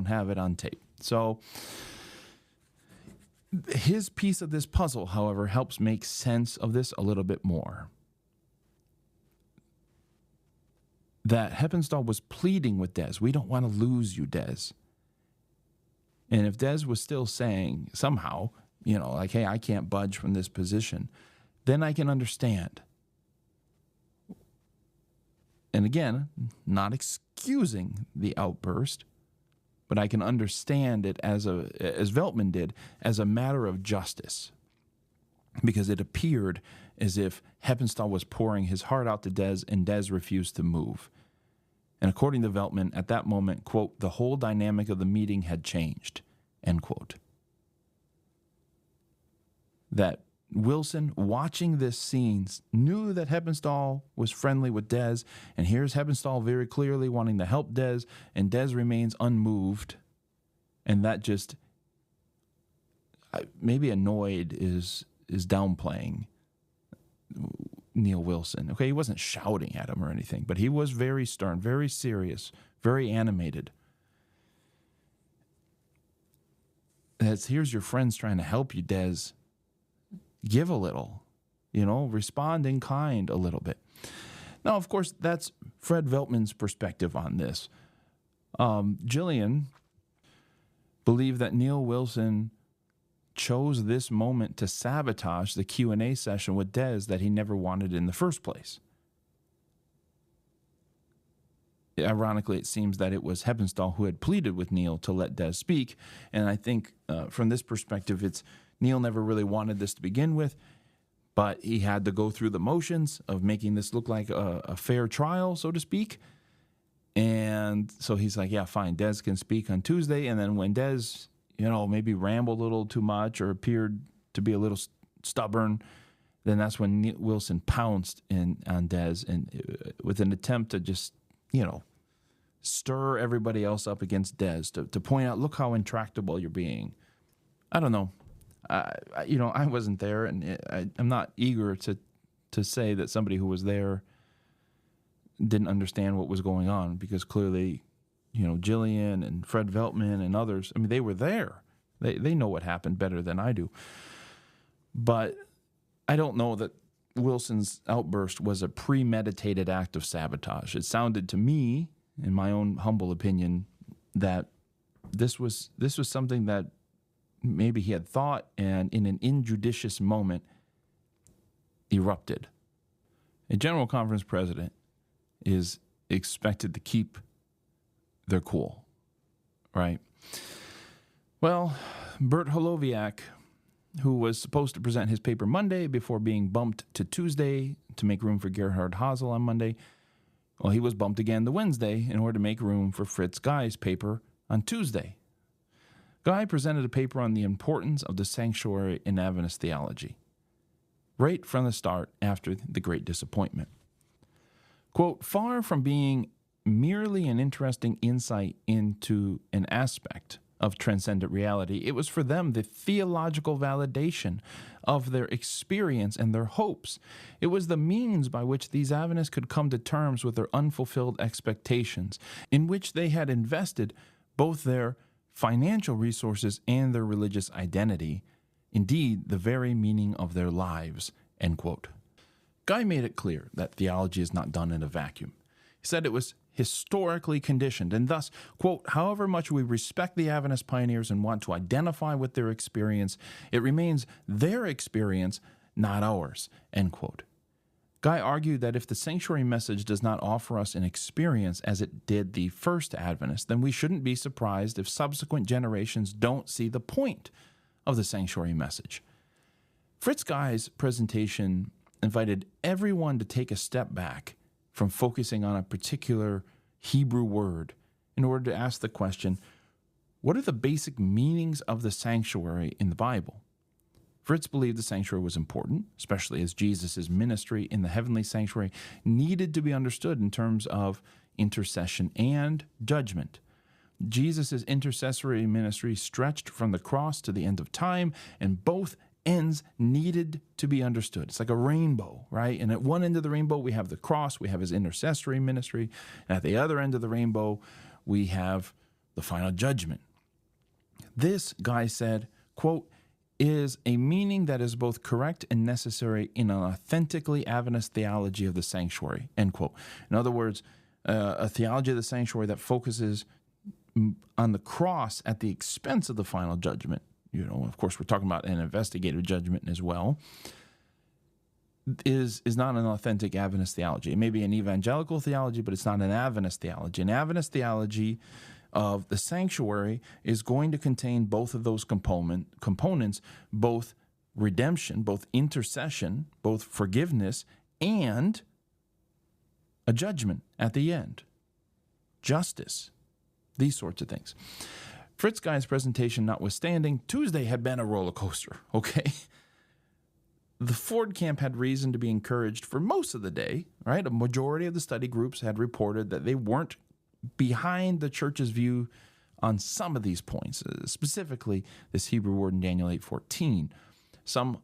[SPEAKER 2] have it on tape. So his piece of this puzzle, however, helps make sense of this a little bit more. That Heppenstall was pleading with Des, "We don't want to lose you, Des." And if Des was still saying somehow, like, "Hey, I can't budge from this position," then I can understand. And again, not excusing the outburst, but I can understand it as Veltman did, as a matter of justice. Because it appeared as if Heppenstall was pouring his heart out to Des and Des refused to move. And according to Veltman, at that moment, quote, "The whole dynamic of the meeting had changed," end quote. That Wilson, watching this scene, knew that Heppenstall was friendly with Des, and here's Heppenstall very clearly wanting to help Des, and Des remains unmoved, and that just maybe annoyed is downplaying Neil Wilson. Okay, he wasn't shouting at him or anything, but he was very stern, very serious, very animated. Here's your friends trying to help you, Des. Give a little, respond in kind a little bit. Now, of course, that's Fred Veltman's perspective on this. Jillian believed that Neil Wilson chose this moment to sabotage the Q&A session with Des that he never wanted in the first place. Ironically, it seems that it was Heppenstall who had pleaded with Neil to let Des speak, and I think from this perspective, it's Neil never really wanted this to begin with, but he had to go through the motions of making this look like a fair trial, so to speak. And so he's like, yeah, fine, Des can speak on Tuesday. And then when Des, maybe rambled a little too much or appeared to be a little stubborn, then that's when Wilson pounced on Des and with an attempt to just, stir everybody else up against Des, to point out, look how intractable you're being. I don't know. I wasn't there, and I'm not eager to say that somebody who was there didn't understand what was going on, because clearly, Jillian and Fred Veltman and others, they were there. They know what happened better than I do. But I don't know that Wilson's outburst was a premeditated act of sabotage. It sounded to me, in my own humble opinion, that this was something that maybe he had thought and in an injudicious moment erupted. A General Conference president is expected to keep their cool, right? Well, Bert Holoviak, who was supposed to present his paper Monday before being bumped to Tuesday to make room for Gerhard Hasel on Monday, well, he was bumped again to Wednesday in order to make room for Fritz Guy's paper on Tuesday. Guy presented a paper on the importance of the sanctuary in Adventist theology, right from the start after the Great Disappointment. Quote, far from being merely an interesting insight into an aspect of transcendent reality, it was for them the theological validation of their experience and their hopes. It was the means by which these Adventists could come to terms with their unfulfilled expectations, in which they had invested both their financial resources and their religious identity, indeed the very meaning of their lives, end quote. Guy made it clear that theology is not done in a vacuum. He said it was historically conditioned, and thus, quote, however much we respect the Adventist pioneers and want to identify with their experience, it remains their experience, not ours, end quote. Guy argued that if the sanctuary message does not offer us an experience as it did the first Adventists, then we shouldn't be surprised if subsequent generations don't see the point of the sanctuary message. Fritz Guy's presentation invited everyone to take a step back from focusing on a particular Hebrew word in order to ask the question, what are the basic meanings of the sanctuary in the Bible? Fritz believed the sanctuary was important, especially as Jesus' ministry in the heavenly sanctuary needed to be understood in terms of intercession and judgment. Jesus' intercessory ministry stretched from the cross to the end of time, and both ends needed to be understood. It's like a rainbow, right? And at one end of the rainbow, we have the cross, we have his intercessory ministry, and at the other end of the rainbow, we have the final judgment. This, Guy said, quote, is a meaning that is both correct and necessary in an authentically Adventist theology of the sanctuary, end quote. In other words, a theology of the sanctuary that focuses on the cross at the expense of the final judgment. You know, of course, we're talking about an investigative judgment as well, is not an authentic Adventist theology. It may be an evangelical theology, but it's not an Adventist theology. An Adventist theology of the sanctuary is going to contain both of those components, both redemption, both intercession, both forgiveness, and a judgment at the end, justice, these sorts of things. Fritz Guy's presentation notwithstanding, Tuesday had been a roller coaster, okay? The Ford camp had reason to be encouraged for most of the day, right? A majority of the study groups had reported that they weren't behind the church's view on some of these points, specifically this Hebrew word in Daniel 8:14. Some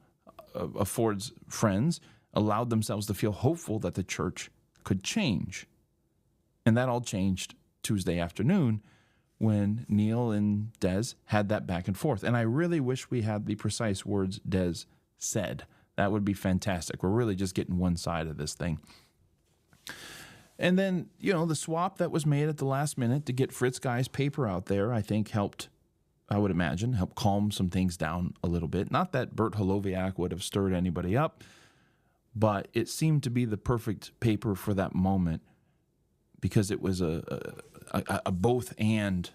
[SPEAKER 2] of Ford's friends allowed themselves to feel hopeful that the church could change. And that all changed Tuesday afternoon when Neil and Des had that back and forth. And I really wish we had the precise words Des said. That would be fantastic. We're really just getting one side of this thing. And then, you know, the swap that was made at the last minute to get Fritz Guy's paper out there, I think helped, I would imagine, help calm some things down a little bit. Not that Bert Holoviak would have stirred anybody up, but it seemed to be the perfect paper for that moment because it was a both and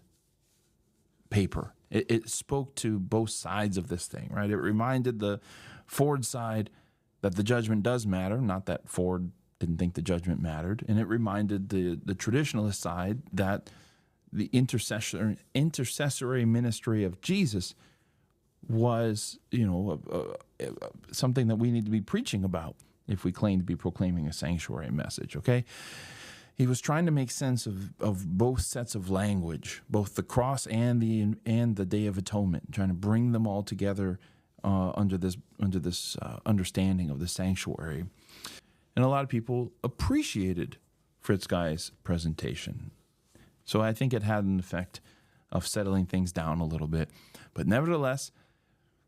[SPEAKER 2] paper. It spoke to both sides of this thing, right? It reminded the Ford side that the judgment does matter, not that Ford didn't think the judgment mattered, and it reminded the traditionalist side that the intercessory ministry of Jesus was, you know, something that we need to be preaching about if we claim to be proclaiming a sanctuary message, okay? He was trying to make sense of both sets of language, both the cross and the Day of Atonement, trying to bring them all together under this understanding of the sanctuary. And a lot of people appreciated Fritz Guy's presentation. So I think it had an effect of settling things down a little bit. But nevertheless,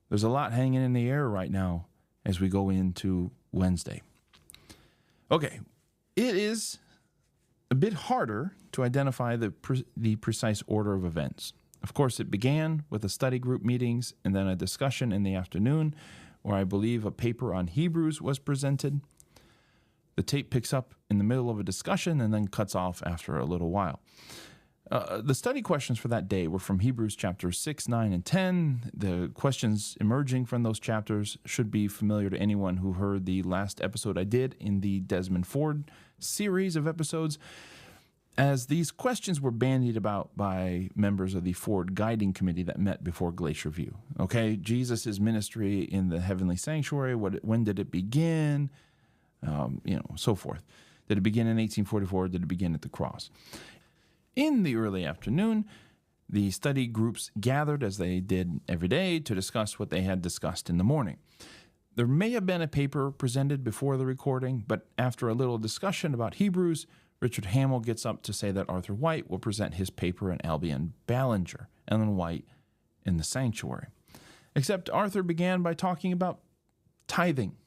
[SPEAKER 2] there's a lot hanging in the air right now as we go into Wednesday. Okay, it is a bit harder to identify the precise order of events. Of course, it began with a study group meetings and then a discussion in the afternoon where I believe a paper on Hebrews was presented. The tape picks up in the middle of a discussion and then cuts off after a little while. The study questions for that day were from Hebrews chapters 6, 9, and 10. The questions emerging from those chapters should be familiar to anyone who heard the last episode I did in the Desmond Ford series of episodes, as these questions were bandied about by members of the Ford Guiding Committee that met before Glacier View. Okay, Jesus' ministry in the heavenly sanctuary, when did it begin? So forth. Did it begin in 1844? Did it begin at the cross? In the early afternoon, the study groups gathered, as they did every day, to discuss what they had discussed in the morning. There may have been a paper presented before the recording, but after a little discussion about Hebrews, Richard Howell gets up to say that Arthur White will present his paper in Albion Ballinger, Ellen White in the sanctuary. Except Arthur began by talking about tithing,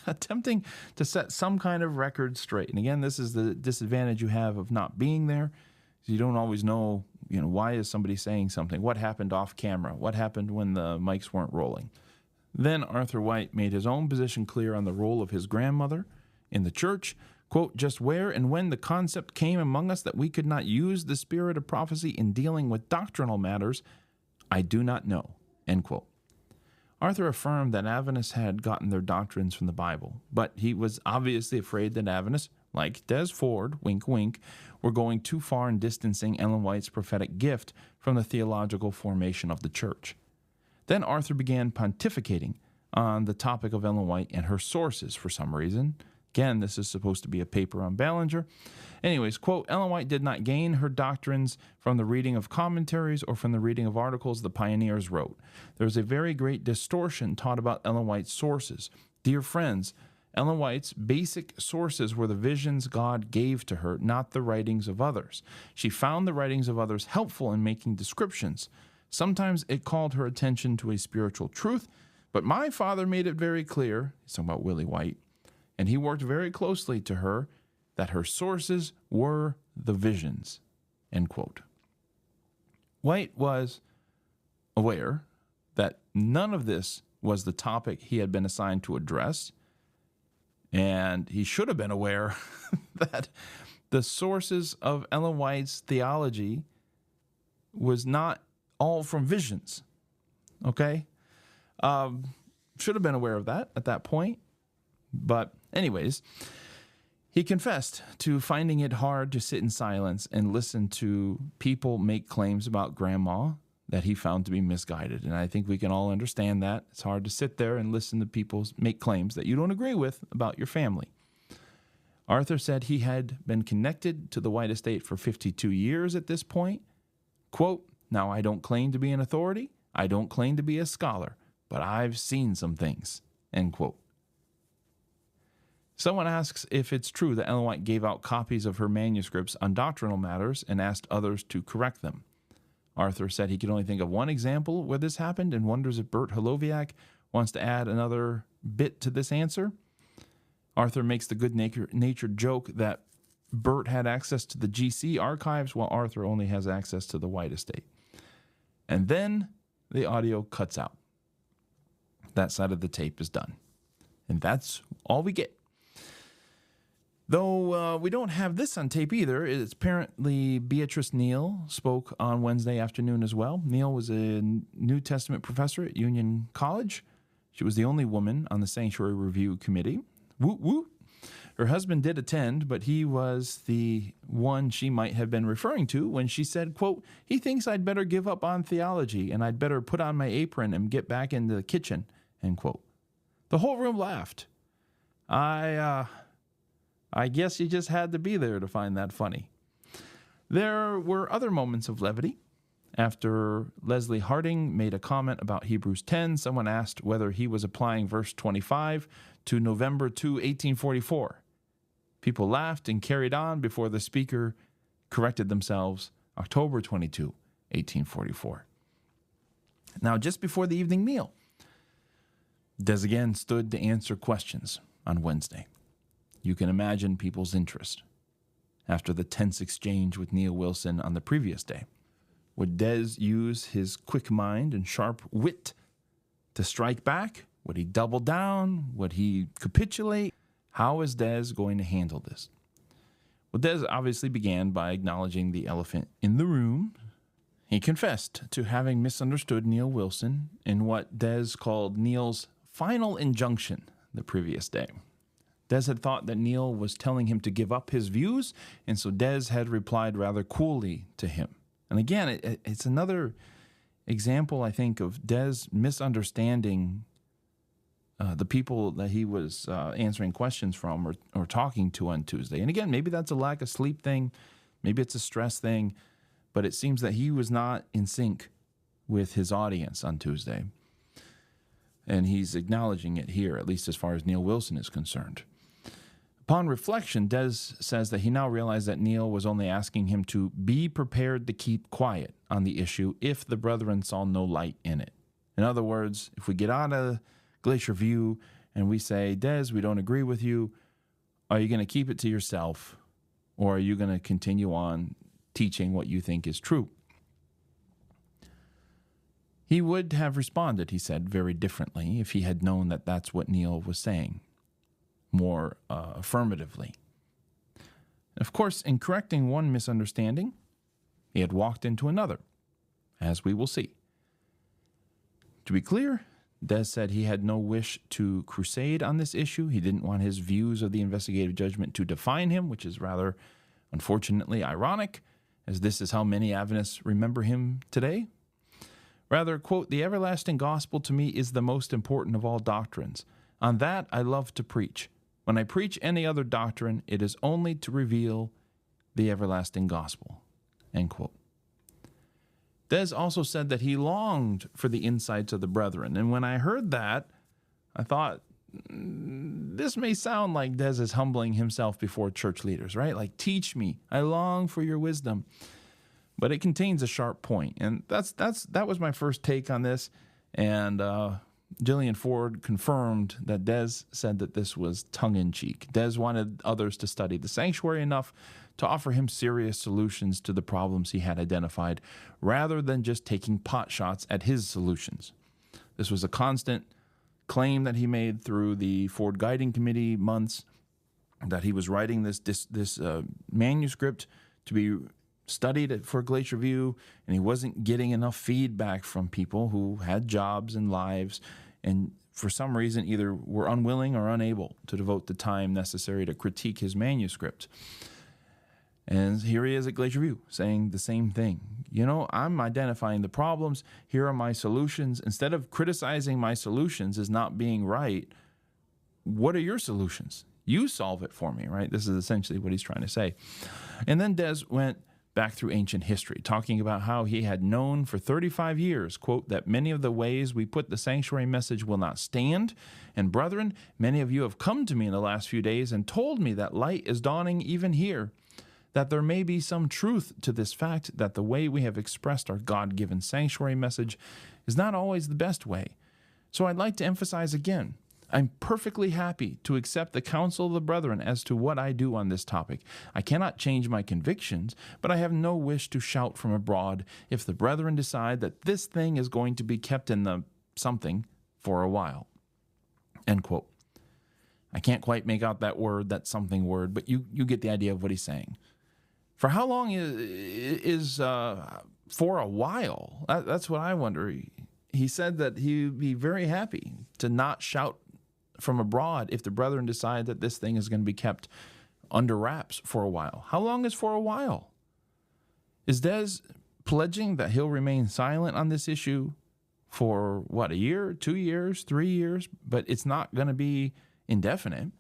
[SPEAKER 2] attempting to set some kind of record straight. And again, this is the disadvantage you have of not being there. You don't always know, why is somebody saying something? What happened off camera? What happened when the mics weren't rolling? Then Arthur White made his own position clear on the role of his grandmother in the church. Quote, just where and when the concept came among us that we could not use the spirit of prophecy in dealing with doctrinal matters, I do not know, end quote. Arthur affirmed that Adventists had gotten their doctrines from the Bible, but he was obviously afraid that Adventists, like Des Ford, wink wink, were going too far in distancing Ellen White's prophetic gift from the theological formation of the church. Then Arthur began pontificating on the topic of Ellen White and her sources for some reason. Again, this is supposed to be a paper on Ballinger. Anyways, quote, Ellen White did not gain her doctrines from the reading of commentaries or from the reading of articles the pioneers wrote. There is a very great distortion taught about Ellen White's sources. Dear friends, Ellen White's basic sources were the visions God gave to her, not the writings of others. She found the writings of others helpful in making descriptions. Sometimes it called her attention to a spiritual truth, but my father made it very clear, he's talking about Willie White, and he worked very closely to her, that her sources were the visions, end quote. White was aware that none of this was the topic he had been assigned to address, and he should have been aware that the sources of Ellen White's theology was not all from visions, okay? Should have been aware of that at that point. But anyways, he confessed to finding it hard to sit in silence and listen to people make claims about Grandma that he found to be misguided. And I think we can all understand that. It's hard to sit there and listen to people make claims that you don't agree with about your family. Arthur said he had been connected to the White estate for 52 years at this point. Quote, now I don't claim to be an authority. I don't claim to be a scholar, but I've seen some things, end quote. Someone asks if it's true that Ellen White gave out copies of her manuscripts on doctrinal matters and asked others to correct them. Arthur said he could only think of one example where this happened and wonders if Bert Holoviak wants to add another bit to this answer. Arthur makes the good-natured joke that Bert had access to the GC archives while Arthur only has access to the White estate. And then the audio cuts out. That side of the tape is done. And that's all we get. Though we don't have this on tape either, it's apparently Beatrice Neal spoke on Wednesday afternoon as well. Neal was a New Testament professor at Union College. She was the only woman on the Sanctuary Review Committee. Woot woot. Her husband did attend, but he was the one she might have been referring to when she said, quote, he thinks I'd better give up on theology and I'd better put on my apron and get back into the kitchen, end quote. The whole room laughed. I guess you just had to be there to find that funny. There were other moments of levity. After Leslie Harding made a comment about Hebrews 10, someone asked whether he was applying verse 25 to November 2, 1844. People laughed and carried on before the speaker corrected themselves. October 22, 1844. Now, just before the evening meal, Des again stood to answer questions on Wednesday. You can imagine people's interest after the tense exchange with Neil Wilson on the previous day. Would Des use his quick mind and sharp wit to strike back? Would he double down? Would he capitulate? How is Des going to handle this? Well, Des obviously began by acknowledging the elephant in the room. He confessed to having misunderstood Neil Wilson in what Des called Neil's final injunction the previous day. Des had thought that Neil was telling him to give up his views, and so Des had replied rather coolly to him. And again, it's another example, I think, of Des misunderstanding the people that he was answering questions from or talking to on Tuesday. And again, maybe that's a lack of sleep thing, maybe it's a stress thing, but it seems that he was not in sync with his audience on Tuesday. And he's acknowledging it here, at least as far as Neil Wilson is concerned. Upon reflection, Des says that he now realized that Neil was only asking him to be prepared to keep quiet on the issue if the brethren saw no light in it. In other words, if we get out of Glacier View and we say, Des, we don't agree with you, are you going to keep it to yourself, or are you going to continue on teaching what you think is true? He would have responded, he said, very differently if he had known that that's what Neil was saying, more affirmatively. Of course, in correcting one misunderstanding, he had walked into another, as we will see. To be clear, Des said he had no wish to crusade on this issue. He didn't want his views of the investigative judgment to define him, which is rather, unfortunately, ironic, as this is how many Adventists remember him today. Rather, quote, the everlasting gospel to me is the most important of all doctrines. On that I love to preach. When I preach any other doctrine, it is only to reveal the everlasting gospel, end quote. Des also said that he longed for the insights of the brethren. And when I heard that, I thought, this may sound like Des is humbling himself before church leaders, right? Like, teach me. I long for your wisdom. But it contains a sharp point. And that was my first take on this. And Desmond Ford confirmed that Des said that this was tongue-in-cheek. Des wanted others to study the sanctuary enough to offer him serious solutions to the problems he had identified, rather than just taking pot shots at his solutions. This was a constant claim that he made through the Ford Guiding Committee months, that he was writing this manuscript to be studied for Glacier View, and he wasn't getting enough feedback from people who had jobs and lives, and for some reason either were unwilling or unable to devote the time necessary to critique his manuscript. And here he is at Glacier View saying the same thing. You know, I'm identifying the problems. Here are my solutions. Instead of criticizing my solutions as not being right, what are your solutions? You solve it for me, right? This is essentially what he's trying to say. And then Des went back through ancient history, talking about how he had known for 35 years, quote, that many of the ways we put the sanctuary message will not stand. And brethren, many of you have come to me in the last few days and told me that light is dawning even here, that there may be some truth to this fact that the way we have expressed our God-given sanctuary message is not always the best way. So I'd like to emphasize again, I'm perfectly happy to accept the counsel of the brethren as to what I do on this topic. I cannot change my convictions, but I have no wish to shout from abroad if the brethren decide that this thing is going to be kept in the something for a while. End quote. I can't quite make out that something word, but you get the idea of what he's saying. For how long is for a while? That's what I wonder. He said that he'd be very happy to not shout from abroad if the brethren decide that this thing is going to be kept under wraps for a while. How long is for a while? Is Des pledging that he'll remain silent on this issue for, what, a year, 2 years, 3 years? But it's not going to be indefinite.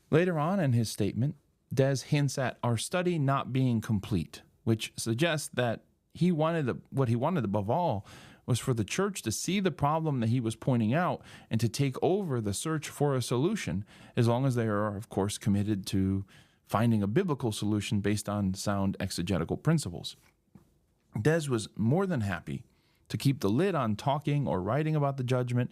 [SPEAKER 2] Later on in his statement, Des hints at our study not being complete, which suggests that what he wanted above all was for the church to see the problem that he was pointing out and to take over the search for a solution, as long as they are, of course, committed to finding a biblical solution based on sound exegetical principles. Des was more than happy to keep the lid on talking or writing about the judgment,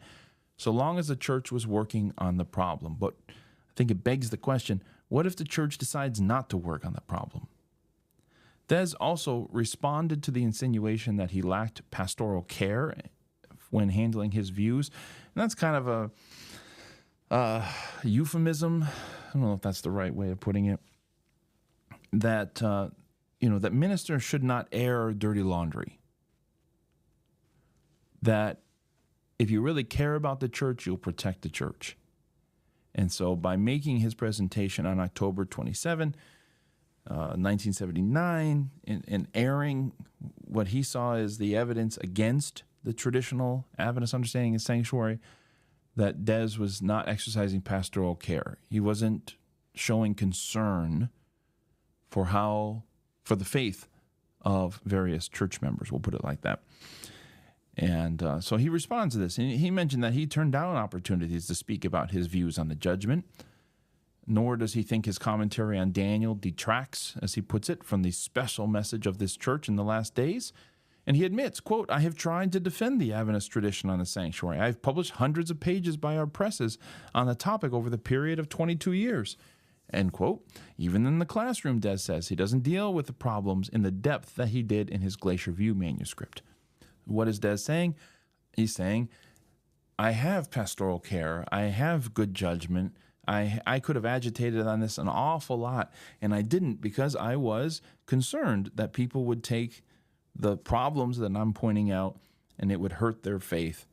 [SPEAKER 2] so long as the church was working on the problem. But I think it begs the question, what if the church decides not to work on the problem? Des also responded to the insinuation that he lacked pastoral care when handling his views. And that's kind of a euphemism. I don't know if that's the right way of putting it. That, that ministers should not air dirty laundry. That if you really care about the church, you'll protect the church. And so by making his presentation on October 27, 1979, and airing what he saw as the evidence against the traditional Adventist understanding of sanctuary, that Des was not exercising pastoral care. He wasn't showing concern for the faith of various church members, we'll put it like that. And so he responds to this. And he mentioned that he turned down opportunities to speak about his views on the judgment, nor does he think his commentary on Daniel detracts, as he puts it, from the special message of this church in the last days. And he admits, quote, "I have tried to defend the Adventist tradition on the sanctuary. I have published hundreds of pages by our presses on the topic over the period of 22 years. End quote. Even in the classroom, Des says, he doesn't deal with the problems in the depth that he did in his Glacier View manuscript. What is Des saying? He's saying, I have pastoral care. I have good judgment. I could have agitated on this an awful lot, and I didn't because I was concerned that people would take the problems that I'm pointing out and it would hurt their faith,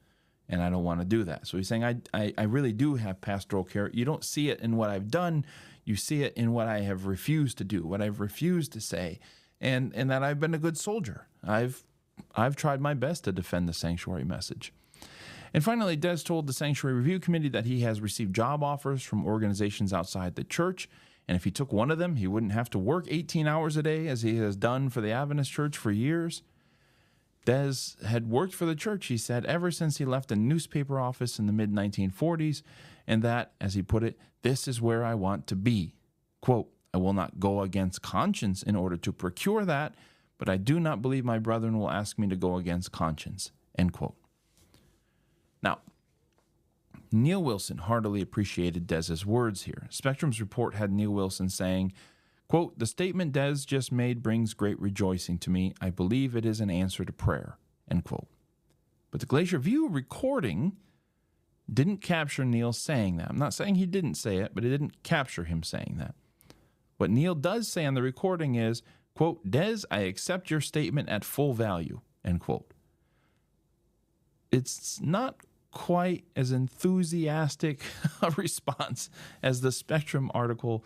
[SPEAKER 2] and I don't want to do that. So he's saying, I really do have pastoral care. You don't see it in what I've done. You see it in what I have refused to do, what I've refused to say, and that I've been a good soldier. I've tried my best to defend the sanctuary message. And finally, Des told the Sanctuary Review Committee that he has received job offers from organizations outside the church, and if he took one of them, he wouldn't have to work 18 hours a day as he has done for the Adventist Church for years. Des had worked for the church, he said, ever since he left a newspaper office in the mid-1940s, and that, as he put it, this is where I want to be. Quote, I will not go against conscience in order to procure that, but I do not believe my brethren will ask me to go against conscience. End quote. Now, Neil Wilson heartily appreciated Des's words here. Spectrum's report had Neil Wilson saying, quote, the statement Des just made brings great rejoicing to me. I believe it is an answer to prayer, end quote. But the Glacier View recording didn't capture Neil saying that. I'm not saying he didn't say it, but it didn't capture him saying that. What Neil does say on the recording is, quote, Des, I accept your statement at full value, end quote. It's not quite as enthusiastic a response as the Spectrum article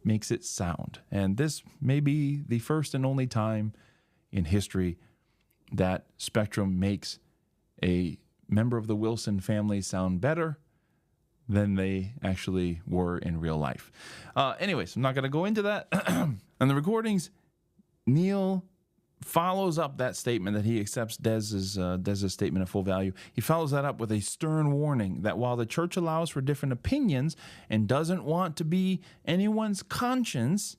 [SPEAKER 2] makes it sound. And this may be the first and only time in history that Spectrum makes a member of the Wilson family sound better than they actually were in real life. Anyways, I'm not going to go into that. On the recordings, Neil follows up that statement that he accepts Des's statement at full value. He follows that up with a stern warning that while the church allows for different opinions and doesn't want to be anyone's conscience,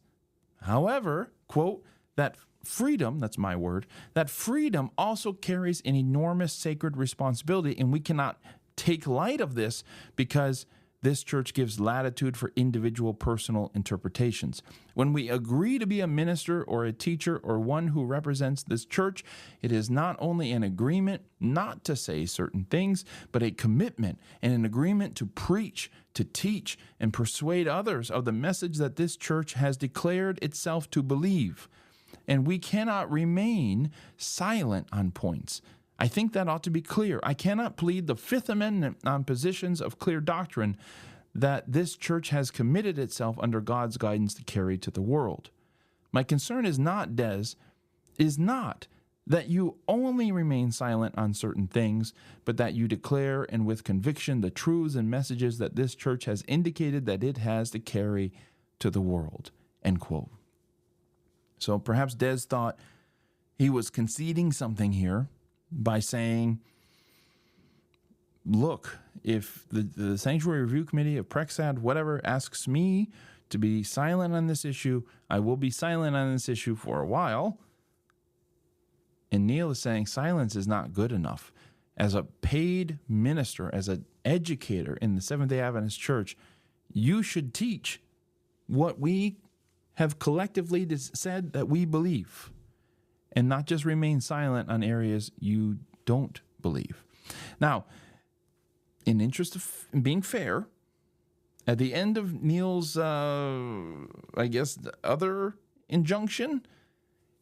[SPEAKER 2] however, quote, that freedom, that's my word, that freedom also carries an enormous sacred responsibility, and we cannot take light of this because this church gives latitude for individual personal interpretations. When we agree to be a minister or a teacher or one who represents this church, it is not only an agreement not to say certain things, but a commitment and an agreement to preach, to teach, and persuade others of the message that this church has declared itself to believe. And we cannot remain silent on points. I think that ought to be clear. I cannot plead the Fifth Amendment on positions of clear doctrine that this church has committed itself under God's guidance to carry to the world. My concern is not, Des, is not that you only remain silent on certain things, but that you declare and with conviction the truths and messages that this church has indicated that it has to carry to the world. End quote. So perhaps Des thought he was conceding something here by saying, look, if the Sanctuary Review Committee of Prexad, whatever, asks me to be silent on this issue, I will be silent on this issue for a while. And Neil is saying silence is not good enough. As a paid minister, as an educator in the Seventh-day Adventist Church, you should teach what we have collectively said that we believe, and not just remain silent on areas you don't believe. Now, in interest of being fair, at the end of Neil's, other injunction,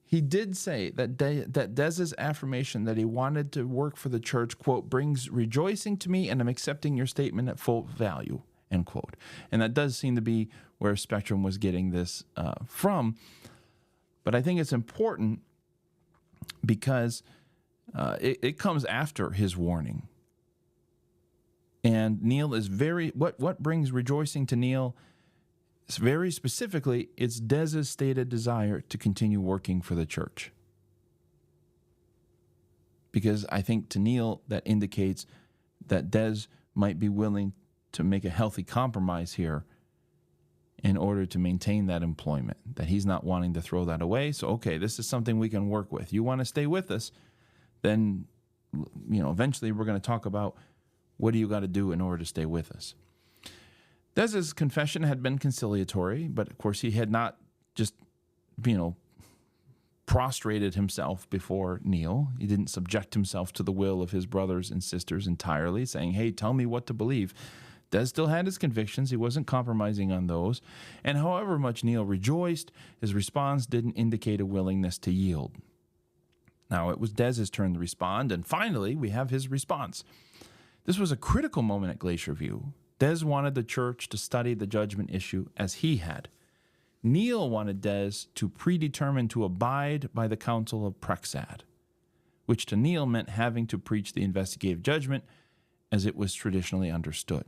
[SPEAKER 2] he did say that Dez's affirmation that he wanted to work for the church, quote, brings rejoicing to me, and I'm accepting your statement at full value, end quote. And that does seem to be where Spectrum was getting this from. But I think it's important because it comes after his warning. And Neil is what brings rejoicing to Neil, very specifically, it's Dez's stated desire to continue working for the church. Because I think to Neil, that indicates that Dez might be willing to make a healthy compromise here in order to maintain that employment, that he's not wanting to throw that away. So, okay, this is something we can work with. You want to stay with us, then, eventually we're going to talk about what do you got to do in order to stay with us. Dez's confession had been conciliatory, but of course he had not just, prostrated himself before Neil. He didn't subject himself to the will of his brothers and sisters entirely, saying, hey, tell me what to believe. Dez still had his convictions. He wasn't compromising on those. And however much Neil rejoiced, his response didn't indicate a willingness to yield. Now, it was Dez's turn to respond, and finally, we have his response. This was a critical moment at Glacier View. Dez wanted the church to study the judgment issue as he had. Neil wanted Dez to predetermine to abide by the counsel of Prexad, which to Neil meant having to preach the investigative judgment as it was traditionally understood.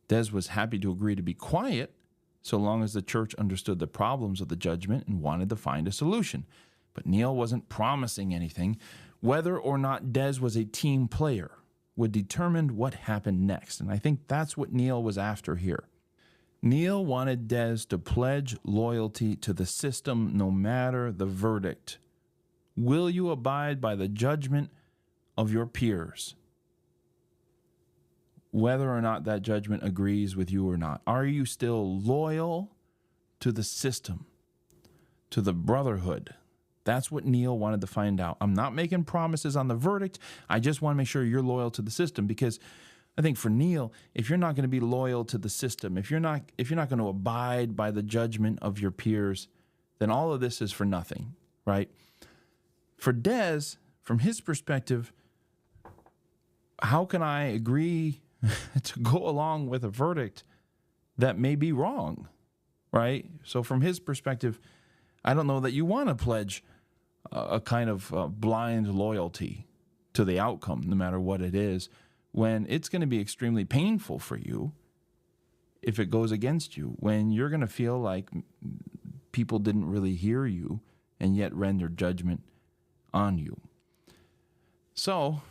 [SPEAKER 2] Dez was happy to agree to be quiet so long as the church understood the problems of the judgment and wanted to find a solution. But Neil wasn't promising anything. Whether or not Dez was a team player would determine what happened next. And I think that's what Neil was after here. Neil wanted Dez to pledge loyalty to the system no matter the verdict. Will you abide by the judgment of your peers, whether or not that judgment agrees with you or not? Are you still loyal to the system, to the brotherhood? That's what Neil wanted to find out. I'm not making promises on the verdict. I just want to make sure you're loyal to the system, because I think for Neil, if you're not going to be loyal to the system, if you're not going to abide by the judgment of your peers, then all of this is for nothing, right? For Dez, from his perspective, how can I agree to go along with a verdict that may be wrong, right? So from his perspective, I don't know that you want to pledge a kind of blind loyalty to the outcome, no matter what it is, when it's going to be extremely painful for you if it goes against you, when you're going to feel like people didn't really hear you and yet render judgment on you. So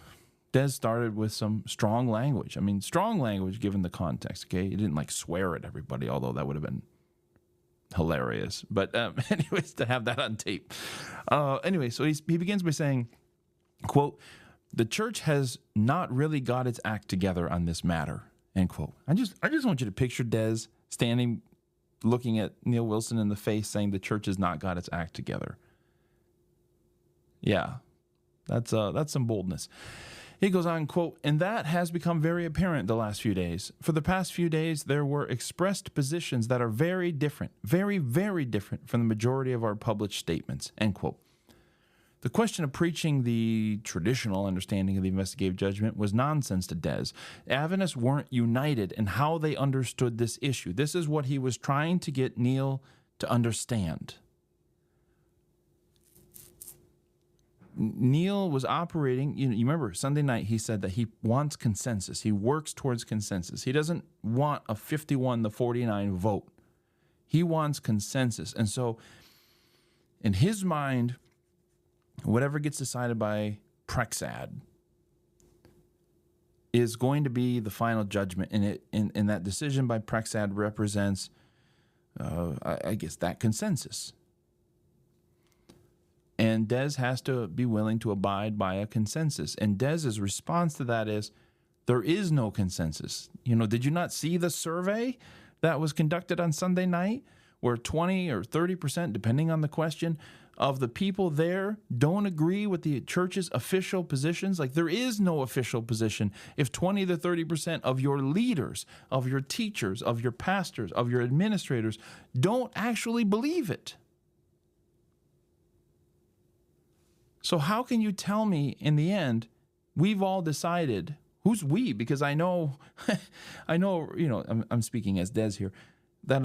[SPEAKER 2] Dez started with some strong language. I mean, strong language given the context, okay? He didn't swear at everybody, although that would have been hilarious. But anyways, to have that on tape. Anyway, so he begins by saying, quote, the church has not really got its act together on this matter, end quote. I just want you to picture Dez standing, looking at Neil Wilson in the face, saying the church has not got its act together. Yeah, that's some boldness. He goes on, quote, and that has become very apparent the last few days. For the past few days, there were expressed positions that are very different, very, very different from the majority of our published statements, end quote. The question of preaching the traditional understanding of the investigative judgment was nonsense to Dez. Adventists weren't united in how they understood this issue. This is what he was trying to get Neil to understand. Neil was operating, you remember Sunday night he said that he wants consensus. He works towards consensus. He doesn't want a 51-49 vote. He wants consensus. And so in his mind, whatever gets decided by Prexad is going to be the final judgment. And that decision by Prexad represents, I guess, that consensus. And Des has to be willing to abide by a consensus. And Des's response to that is, there is no consensus. Did you not see the survey that was conducted on Sunday night, where 20 or 30%, depending on the question, of the people there don't agree with the church's official positions? Like, there is no official position if 20 to 30% of your leaders, of your teachers, of your pastors, of your administrators don't actually believe it. So how can you tell me in the end we've all decided? Who's we? Because I know, I'm speaking as Des here, that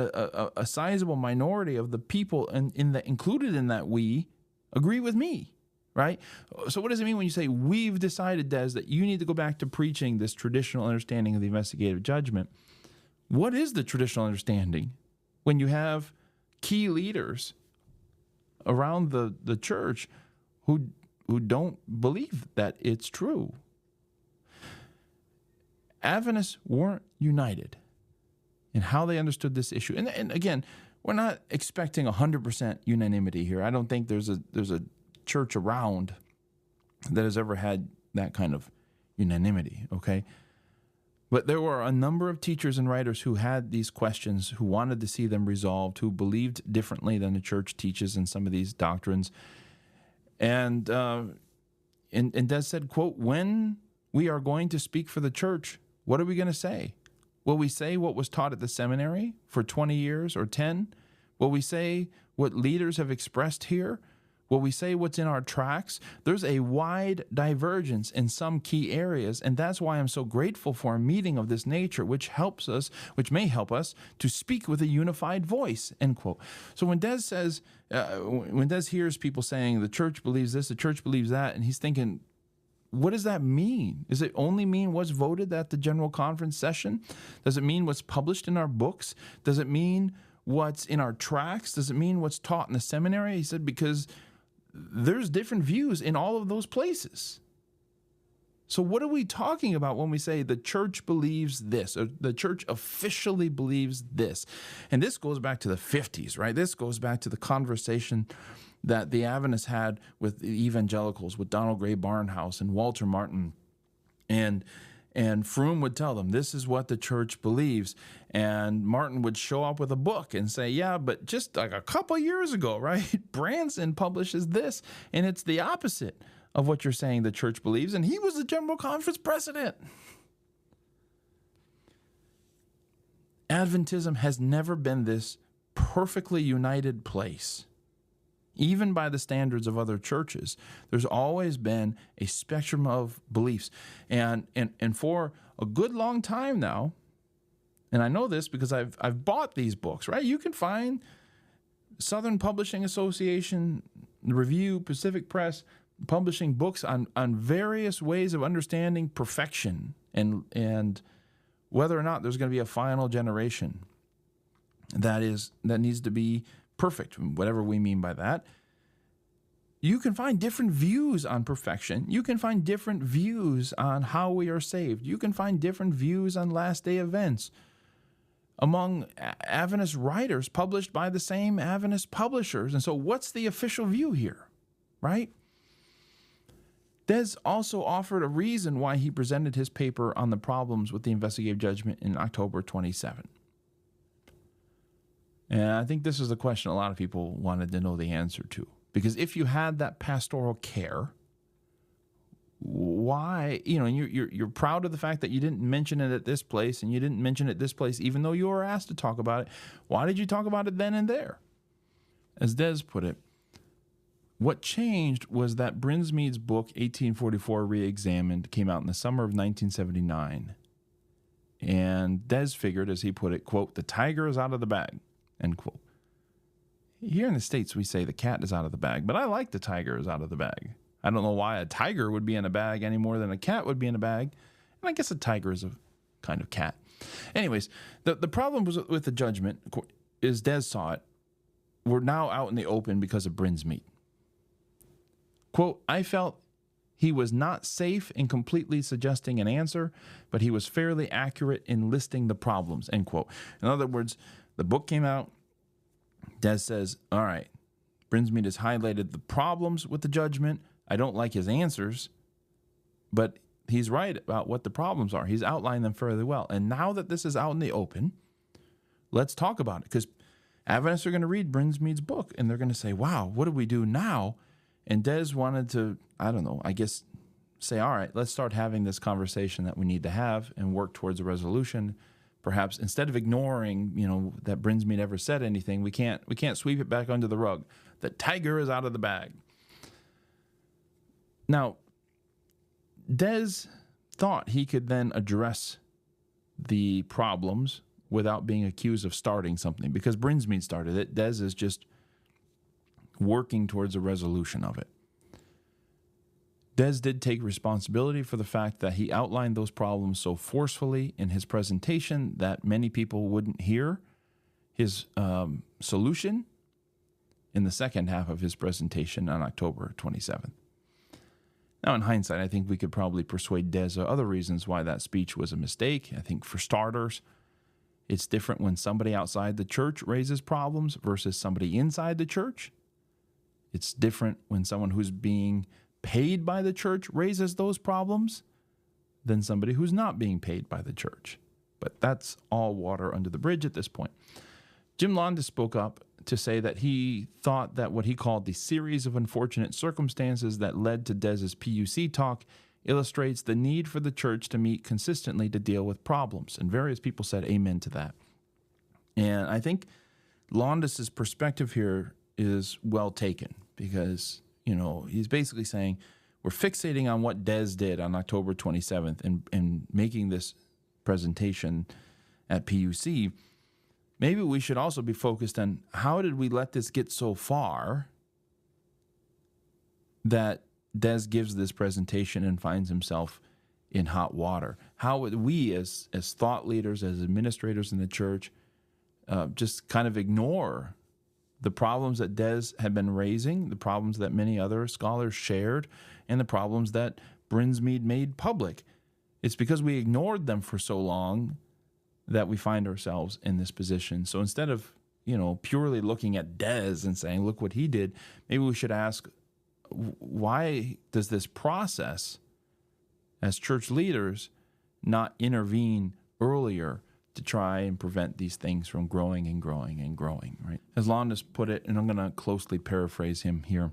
[SPEAKER 2] a sizable minority of the people included in that we agree with me, right? So what does it mean when you say we've decided, Des, that you need to go back to preaching this traditional understanding of the investigative judgment? What is the traditional understanding when you have key leaders around the church who don't believe that it's true? Adventists weren't united in how they understood this issue. And again, we're not expecting 100% unanimity here. I don't think there's a church around that has ever had that kind of unanimity, okay? But there were a number of teachers and writers who had these questions, who wanted to see them resolved, who believed differently than the church teaches in some of these doctrines. And Des said, quote, when we are going to speak for the church, what are we going to say? Will we say what was taught at the seminary for 20 years or 10? Will we say what leaders have expressed here? Will we say what's in our tracts? There's a wide divergence in some key areas, and that's why I'm so grateful for a meeting of this nature, which may help us to speak with a unified voice, end quote. So when Des says, when Des hears people saying the church believes this, the church believes that, and he's thinking, what does that mean? Does it only mean what's voted at the General Conference session? Does it mean what's published in our books? Does it mean what's in our tracts? Does it mean what's taught in the seminary? He said, because there's different views in all of those places. So what are we talking about when we say the church believes this, or the church officially believes this? And this goes back to the 50s, right? This goes back to the conversation that the Adventists had with the evangelicals, with Donald Gray Barnhouse and Walter Martin. And Froome would tell them, this is what the church believes. And Martin would show up with a book and say, yeah, but just like a couple years ago, right? Branson publishes this, and it's the opposite of what you're saying the church believes. And he was the General Conference president. Adventism has never been this perfectly united place. Even by the standards of other churches, there's always been a spectrum of beliefs. And for a good long time now, and I know this because I've bought these books, right? You can find Southern Publishing Association, Review, Pacific Press, publishing books on various ways of understanding perfection and whether or not there's going to be a final generation that needs to be perfect, whatever we mean by that. You can find different views on perfection. You can find different views on how we are saved. You can find different views on last-day events among Adventist writers published by the same Adventist publishers. And so what's the official view here, right? Des also offered a reason why he presented his paper on the problems with the investigative judgment in October 27. And I think this is a question a lot of people wanted to know the answer to. Because if you had that pastoral care, why, you're proud of the fact that you didn't mention it at this place and you didn't mention it at this place, even though you were asked to talk about it. Why did you talk about it then and there? As Des put it, what changed was that Brinsmead's book, 1844 Re-Examined, came out in the summer of 1979. And Des figured, as he put it, quote, the tiger is out of the bag, end quote. Here in the States, we say the cat is out of the bag, but I like the tiger is out of the bag. I don't know why a tiger would be in a bag any more than a cat would be in a bag. And I guess a tiger is a kind of cat. Anyways, the problem was with the judgment, as Des saw it, we're now out in the open because of Brinsmead. Quote, I felt he was not safe in completely suggesting an answer, but he was fairly accurate in listing the problems, end quote. In other words, the book came out. Des says, all right, Brinsmead has highlighted the problems with the judgment. I don't like his answers, but he's right about what the problems are. He's outlined them fairly well. And now that this is out in the open, let's talk about it, because Adventists are going to read Brinsmead's book, and they're going to say, wow, what do we do now? And Des wanted to, say, all right, let's start having this conversation that we need to have and work towards a resolution. Perhaps instead of ignoring, that Brinsmead ever said anything, we can't sweep it back under the rug. The tiger is out of the bag. Now, Des thought he could then address the problems without being accused of starting something, because Brinsmead started it. Des is just working towards a resolution of it. Des did take responsibility for the fact that he outlined those problems so forcefully in his presentation that many people wouldn't hear his solution in the second half of his presentation on October 27th. Now, in hindsight, I think we could probably persuade Des of other reasons why that speech was a mistake. I think, for starters, it's different when somebody outside the church raises problems versus somebody inside the church. It's different when someone who's being paid by the church raises those problems than somebody who's not being paid by the church. But that's all water under the bridge at this point. Jim Londa spoke up to say that he thought that what he called the series of unfortunate circumstances that led to Des's PUC talk illustrates the need for the church to meet consistently to deal with problems. And various people said amen to that. And I think Londa's perspective here is well taken, because he's basically saying we're fixating on what Des did on October 27th and making this presentation at PUC. Maybe we should also be focused on how did we let this get so far that Des gives this presentation and finds himself in hot water. How would we as thought leaders, as administrators in the church, just kind of ignore the problems that Des had been raising, the problems that many other scholars shared, and the problems that Brinsmead made public? It's because we ignored them for so long that we find ourselves in this position. So instead of, purely looking at Des and saying, look what he did, maybe we should ask, why does this process as church leaders not intervene earlier to try and prevent these things from growing and growing and growing, right? As Londa put it, and I'm going to closely paraphrase him here,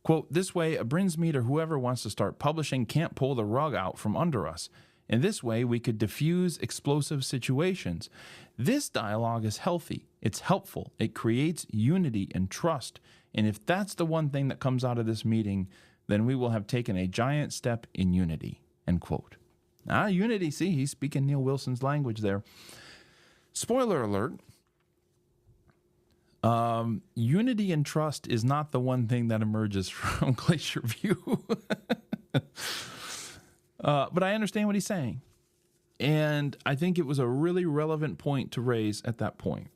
[SPEAKER 2] quote, "This way, a Brinsmead or whoever wants to start publishing can't pull the rug out from under us. In this way, we could diffuse explosive situations. This dialogue is healthy. It's helpful. It creates unity and trust. And if that's the one thing that comes out of this meeting, then we will have taken a giant step in unity," end quote. Unity, see, he's speaking Neil Wilson's language there. Spoiler alert, unity and trust is not the one thing that emerges from Glacier View. But I understand what he's saying. And I think it was a really relevant point to raise at that point,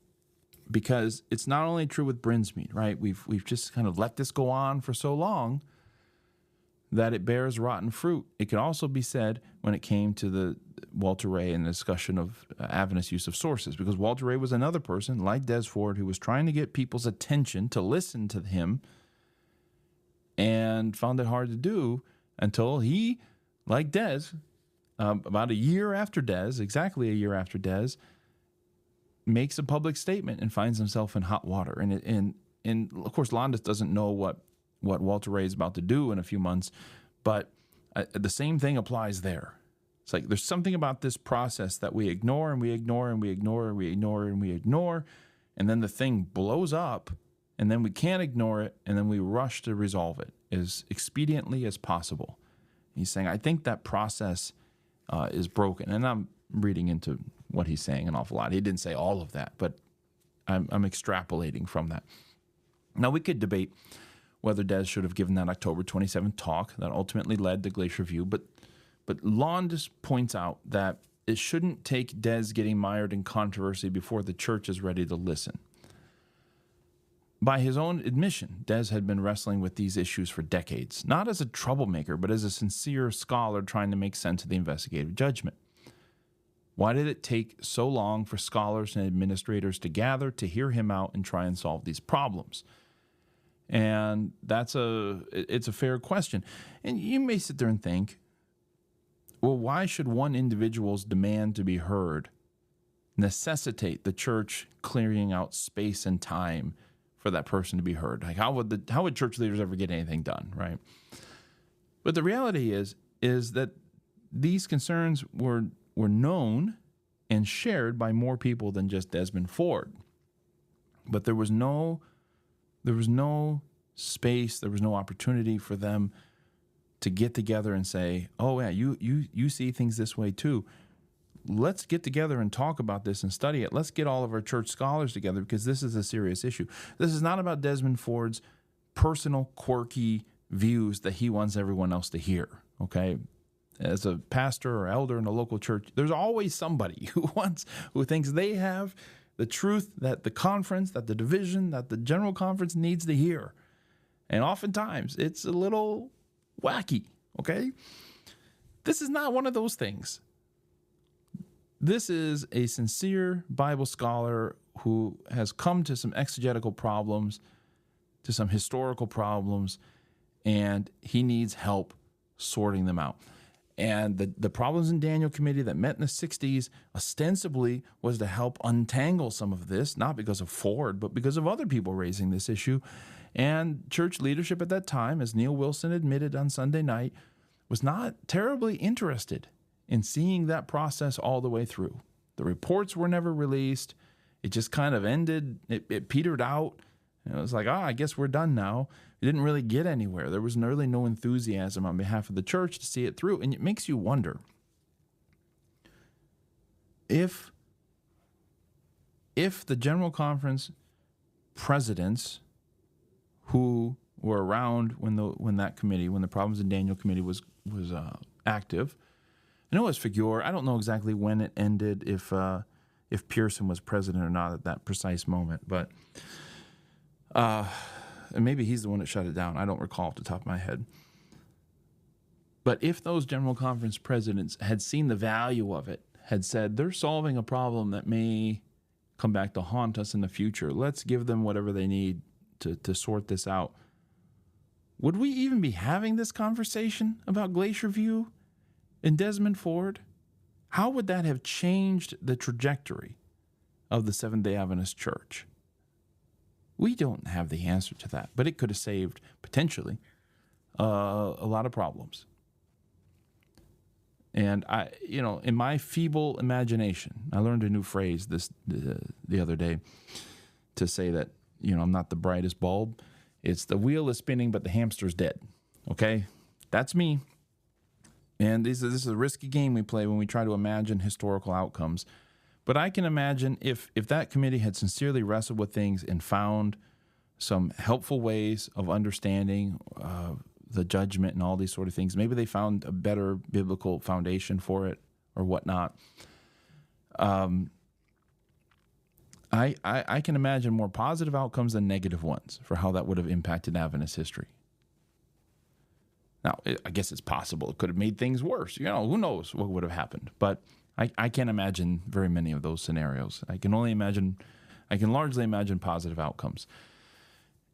[SPEAKER 2] because it's not only true with Brinsmead, right? We've just kind of let this go on for so long that it bears rotten fruit. It could also be said when it came to the Walter Ray and the discussion of Adventist use of sources, because Walter Ray was another person like Des Ford who was trying to get people's attention to listen to him and found it hard to do until he, like Des, about exactly a year after Des, makes a public statement and finds himself in hot water. And of course, Londa doesn't know what Walter Ray is about to do in a few months, but the same thing applies there. It's like there's something about this process that we ignore and we ignore and we ignore and we ignore and we ignore, and then the thing blows up, and then we can't ignore it, and then we rush to resolve it as expediently as possible. He's saying, I think that process is broken. And I'm reading into what he's saying an awful lot. He didn't say all of that, but I'm extrapolating from that. Now, we could debate whether Des should have given that October 27th talk that ultimately led to Glacier View, but Lon just points out that it shouldn't take Des getting mired in controversy before the church is ready to listen. By his own admission, Des had been wrestling with these issues for decades, not as a troublemaker, but as a sincere scholar trying to make sense of the investigative judgment. Why did it take so long for scholars and administrators to gather to hear him out and try and solve these problems? And it's a fair question. And you may sit there and think, well, why should one individual's demand to be heard necessitate the church clearing out space and time for that person to be heard? Like, how would church leaders ever get anything done, right? But the reality is that these concerns were known and shared by more people than just Desmond Ford. But there was no space, there was no opportunity for them to get together and say, oh yeah, you see things this way too. Let's get together and talk about this and study it. Let's get all of our church scholars together because this is a serious issue. This is not about Desmond Ford's personal, quirky views that he wants everyone else to hear, okay? As a pastor or elder in a local church, there's always somebody who thinks they have the truth that the conference, that the division, that the general conference needs to hear. And oftentimes, it's a little wacky, okay? This is not one of those things. This is a sincere Bible scholar who has come to some exegetical problems, to some historical problems, and he needs help sorting them out. And the Problems in Daniel Committee that met in the 60s ostensibly was to help untangle some of this, not because of Ford, but because of other people raising this issue. And church leadership at that time, as Neil Wilson admitted on Sunday night, was not terribly interested in seeing that process all the way through. The reports were never released. It just kind of ended. It petered out. And it was like, I guess we're done now. It didn't really get anywhere. There was really no enthusiasm on behalf of the church to see it through. And it makes you wonder if the General Conference presidents who were around when the Problems in Daniel Committee was active, I know it was Figueroa. I don't know exactly when it ended, if Pearson was president or not at that precise moment, but and maybe he's the one that shut it down. I don't recall off the top of my head. But if those General Conference presidents had seen the value of it, had said, they're solving a problem that may come back to haunt us in the future, let's give them whatever they need to sort this out, would we even be having this conversation about Glacier View and Desmond Ford? How would that have changed the trajectory of the Seventh-day Adventist Church? We don't have the answer to that, but it could have saved, potentially, a lot of problems. And in my feeble imagination, I learned a new phrase the other day to say that, I'm not the brightest bulb. It's the wheel is spinning, but the hamster's dead. Okay? That's me. And this is a risky game we play when we try to imagine historical outcomes. But I can imagine if that committee had sincerely wrestled with things and found some helpful ways of understanding the judgment and all these sort of things, maybe they found a better biblical foundation for it or whatnot. I can imagine more positive outcomes than negative ones for how that would have impacted Adventist history. Now, I guess it's possible it could have made things worse. Who knows what would have happened. But I can't imagine very many of those scenarios. I can largely imagine positive outcomes.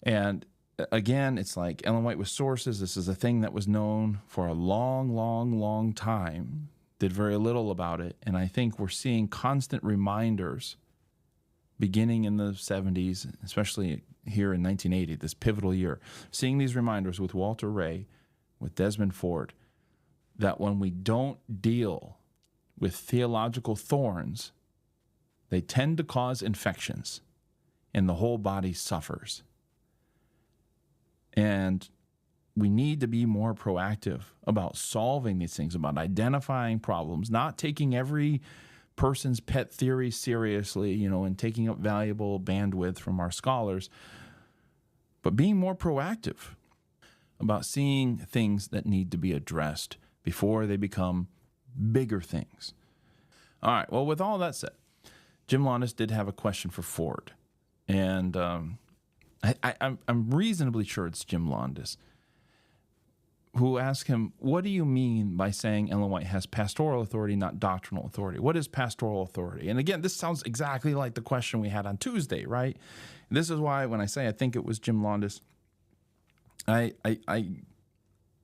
[SPEAKER 2] And again, it's like Ellen White with sources. This is a thing that was known for a long, long, long time, did very little about it. And I think we're seeing constant reminders beginning in the 70s, especially here in 1980, this pivotal year, seeing these reminders with Walter Ray, with Desmond Ford, that when we don't deal with theological thorns, they tend to cause infections, and the whole body suffers. And we need to be more proactive about solving these things, about identifying problems, not taking every person's pet theory seriously, and taking up valuable bandwidth from our scholars, but being more proactive about seeing things that need to be addressed before they become bigger things. All right, well, with all that said, Jim Londas did have a question for Ford. And I'm reasonably sure it's Jim Londas, who asked him, what do you mean by saying Ellen White has pastoral authority, not doctrinal authority? What is pastoral authority? And again, this sounds exactly like the question we had on Tuesday, right? And this is why when I say I think it was Jim Londas, I've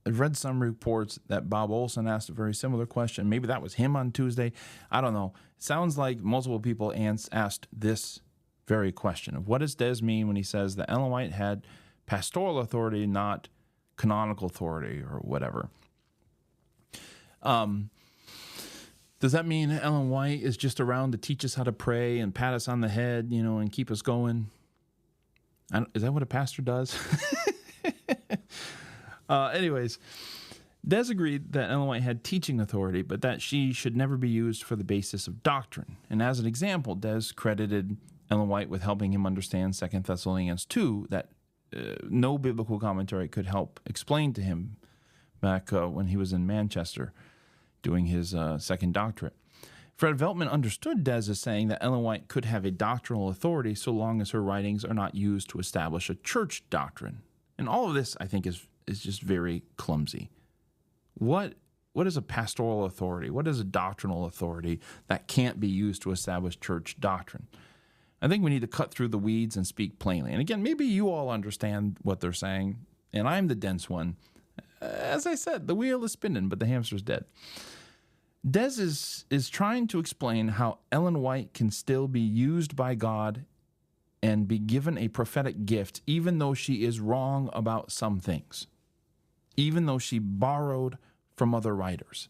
[SPEAKER 2] read some reports that Bob Olson asked a very similar question. Maybe that was him on Tuesday. I don't know. It sounds like multiple people asked this very question of what does Des mean when he says that Ellen White had pastoral authority, not canonical authority or whatever. Does that mean Ellen White is just around to teach us how to pray and pat us on the head, and keep us going? Is that what a pastor does? Anyways, Des agreed that Ellen White had teaching authority, but that she should never be used for the basis of doctrine. And as an example, Des credited Ellen White with helping him understand 2 Thessalonians 2, that no biblical commentary could help explain to him back when he was in Manchester doing his second doctorate. Fred Veltman understood Des as saying that Ellen White could have a doctrinal authority so long as her writings are not used to establish a church doctrine. And all of this, I think, is just very clumsy. What is a pastoral authority? What is a doctrinal authority that can't be used to establish church doctrine? I think we need to cut through the weeds and speak plainly. And again, maybe you all understand what they're saying, and I'm the dense one. As I said, the wheel is spinning, but the hamster's dead. Des is trying to explain how Ellen White can still be used by God and be given a prophetic gift, even though she is wrong about some things, even though she borrowed from other writers.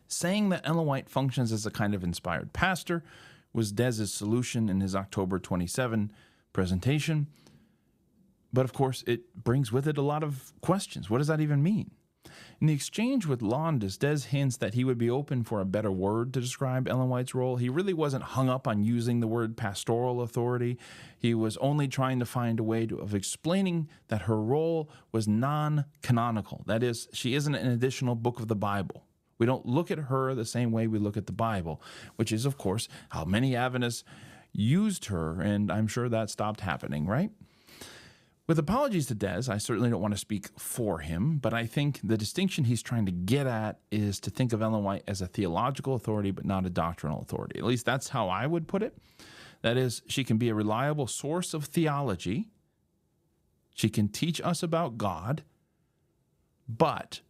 [SPEAKER 2] Saying that Ellen White functions as a kind of inspired pastor was Des's solution in his October 27 presentation. But of course, it brings with it a lot of questions. What does that even mean? In the exchange with Londas, Des hints that he would be open for a better word to describe Ellen White's role. He really wasn't hung up on using the word pastoral authority. He was only trying to find a way of explaining that her role was non-canonical. That is, she isn't an additional book of the Bible. We don't look at her the same way we look at the Bible, which is, of course, how many Adventists used her, and I'm sure that stopped happening, right? With apologies to Des, I certainly don't want to speak for him, but I think the distinction he's trying to get at is to think of Ellen White as a theological authority, but not a doctrinal authority. At least that's how I would put it. That is, she can be a reliable source of theology. She can teach us about God, but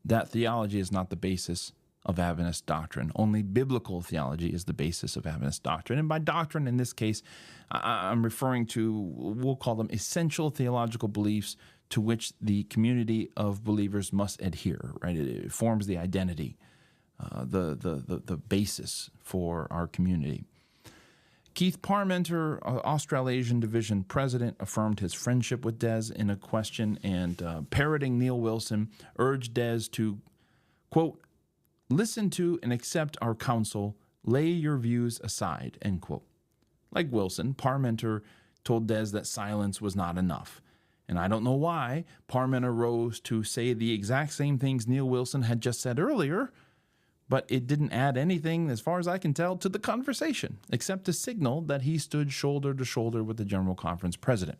[SPEAKER 2] that theology is not the basis of Adventist doctrine. Only biblical theology is the basis of Adventist doctrine. And by doctrine, in this case, I'm referring to, we'll call them essential theological beliefs to which the community of believers must adhere, right? It forms the identity, the basis for our community. Keith Parmenter, Australasian Division President, affirmed his friendship with Des in a question and, parroting Neil Wilson, urged Des to, quote, listen to and accept our counsel, lay your views aside, end quote. Like Wilson, Parmenter told Des that silence was not enough. And I don't know why Parmenter rose to say the exact same things Neil Wilson had just said earlier, but it didn't add anything, as far as I can tell, to the conversation, except to signal that he stood shoulder to shoulder with the General Conference president.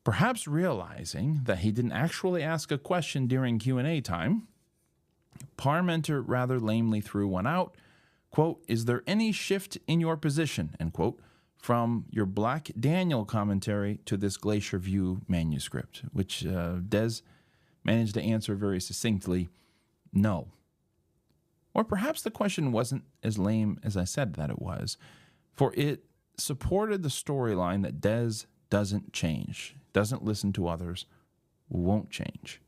[SPEAKER 2] Perhaps realizing that he didn't actually ask a question during Q&A time, Parmenter rather lamely threw one out, quote, is there any shift in your position, end quote, from your Black Daniel commentary to this Glacier View manuscript, which Des managed to answer very succinctly, no. Or perhaps the question wasn't as lame as I said that it was, for it supported the storyline that Des doesn't change, doesn't listen to others, won't change.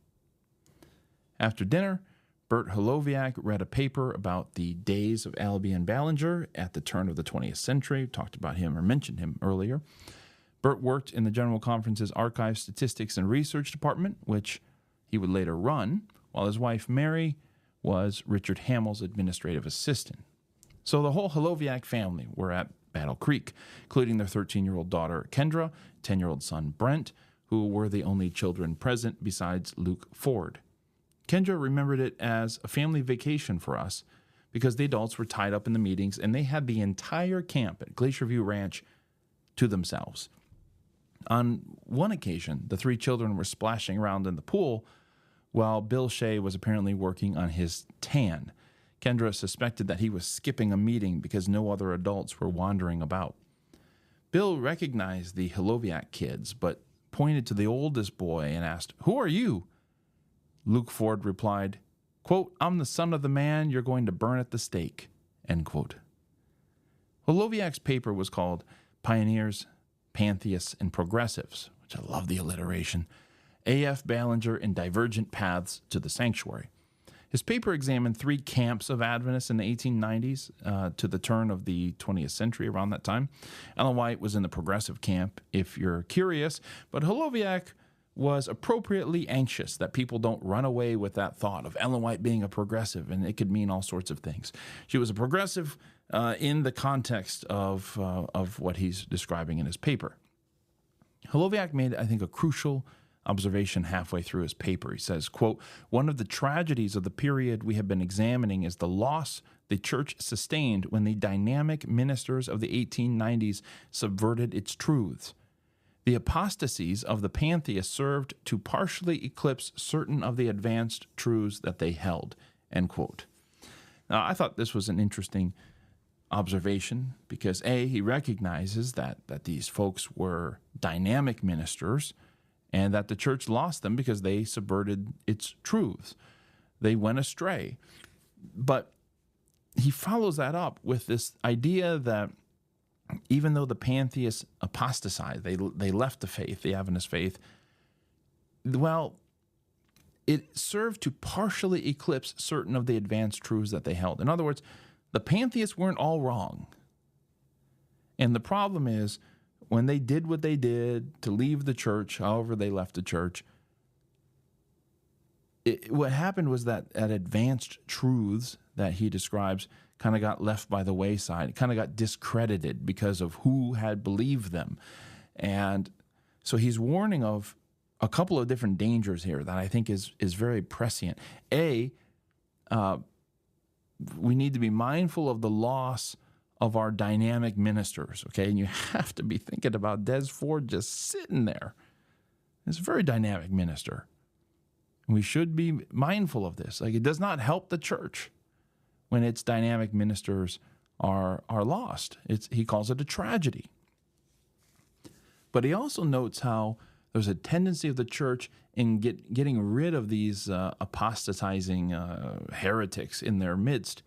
[SPEAKER 2] After dinner, Bert Holoviak read a paper about the days of Albion Ballinger at the turn of the 20th century. Talked about him or mentioned him earlier. Bert worked in the General Conference's Archive, Statistics, and Research Department, which he would later run, while his wife Mary was Richard Hamill's administrative assistant. So the whole Holoviak family were at Battle Creek, including their 13-year-old daughter Kendra, 10-year-old son Brent, who were the only children present besides Luke Ford. Kendra remembered it as a family vacation for us because the adults were tied up in the meetings and they had the entire camp at Glacier View Ranch to themselves. On one occasion, the three children were splashing around in the pool while Bill Shea was apparently working on his tan. Kendra suspected that he was skipping a meeting because no other adults were wandering about. Bill recognized the Holoviak kids, but pointed to the oldest boy and asked, "Who are you?" Luke Ford replied, quote, "I'm the son of the man you're going to burn at the stake," end quote. Holoviac's paper was called Pioneers, Pantheists, and Progressives, which I love the alliteration, A.F. Ballinger and Divergent Paths to the Sanctuary. His paper examined three camps of Adventists in the 1890s to the turn of the 20th century, around that time. Ellen White was in the progressive camp, if you're curious, but Holoviac was appropriately anxious that people don't run away with that thought of Ellen White being a progressive, and it could mean all sorts of things. She was a progressive in the context of what he's describing in his paper. Holoviac made, I think, a crucial observation halfway through his paper. He says, quote, "One of the tragedies of the period we have been examining is the loss the church sustained when the dynamic ministers of the 1890s subverted its truths. The apostasies of the pantheists served to partially eclipse certain of the advanced truths that they held," end quote. Now, I thought this was an interesting observation because, A, he recognizes that these folks were dynamic ministers and that the church lost them because they subverted its truths. They went astray. But he follows that up with this idea that even though the pantheists apostatized, they left the faith, the Adventist faith, well, it served to partially eclipse certain of the advanced truths that they held. In other words, the pantheists weren't all wrong. And the problem is, when they did what they did to leave the church, however they left the church, what happened was that advanced truths that he describes kind of got left by the wayside. It kind of got discredited because of who had believed them. And so he's warning of a couple of different dangers here that I think is very prescient. A, we need to be mindful of the loss of our dynamic ministers, okay? And you have to be thinking about Des Ford just sitting there. He's a very dynamic minister. And we should be mindful of this. Like, it does not help the church when its dynamic ministers are lost. He calls it a tragedy. But he also notes how there's a tendency of the church in getting rid of these apostatizing heretics in their midst,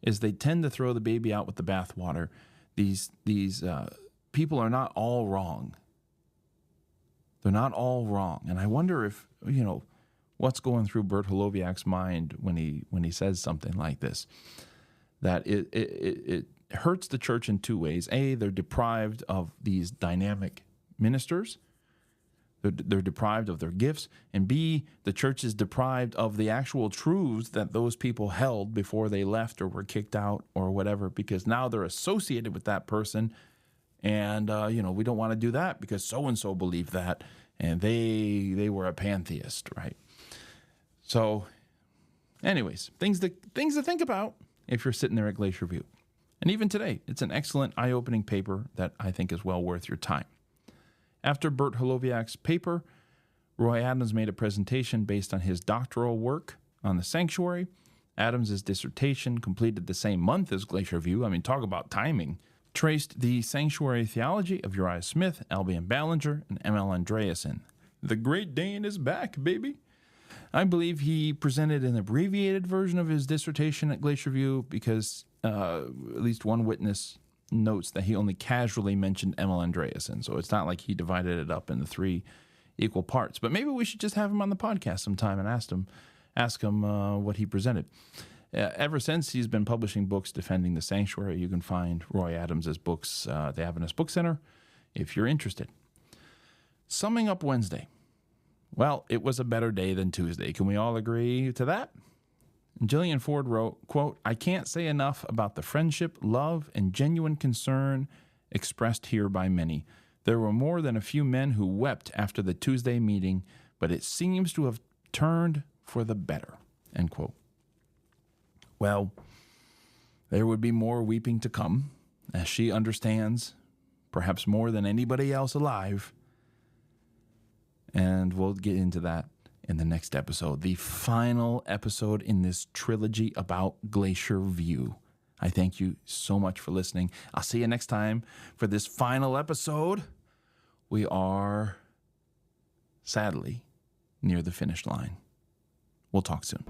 [SPEAKER 2] is they tend to throw the baby out with the bathwater. These people are not all wrong. They're not all wrong. And I wonder if, what's going through Bert Holoviac's mind when he says something like this, that it hurts the church in two ways. A, they're deprived of these dynamic ministers. They're deprived of their gifts. And B, the church is deprived of the actual truths that those people held before they left or were kicked out or whatever, because now they're associated with that person. And, we don't want to do that because so-and-so believed that, and they were a pantheist, right? So, anyways, things to think about if you're sitting there at Glacier View. And even today, it's an excellent eye-opening paper that I think is well worth your time. After Bert Holoviac's paper, Roy Adams made a presentation based on his doctoral work on the sanctuary. Adams's dissertation, completed the same month as Glacier View, I mean, talk about timing, traced the sanctuary theology of Uriah Smith, Albion Ballinger, and M.L. Andreasen. The Great Dane is back, baby. I believe he presented an abbreviated version of his dissertation at Glacier View because at least one witness notes that he only casually mentioned M.L. Andreasen, so it's not like he divided it up into three equal parts. But maybe we should just have him on the podcast sometime and ask him what he presented. Ever since he's been publishing books defending the sanctuary, you can find Roy Adams's books, the Adventist Book Center, if you're interested. Summing up Wednesday. Well, it was a better day than Tuesday. Can we all agree to that? Jillian Ford wrote, quote, "I can't say enough about the friendship, love, and genuine concern expressed here by many. There were more than a few men who wept after the Tuesday meeting, but it seems to have turned for the better," end quote. Well, there would be more weeping to come, as she understands, perhaps more than anybody else alive. And we'll get into that in the next episode, the final episode in this trilogy about Glacier View. I thank you so much for listening. I'll see you next time for this final episode. We are sadly, near the finish line. We'll talk soon.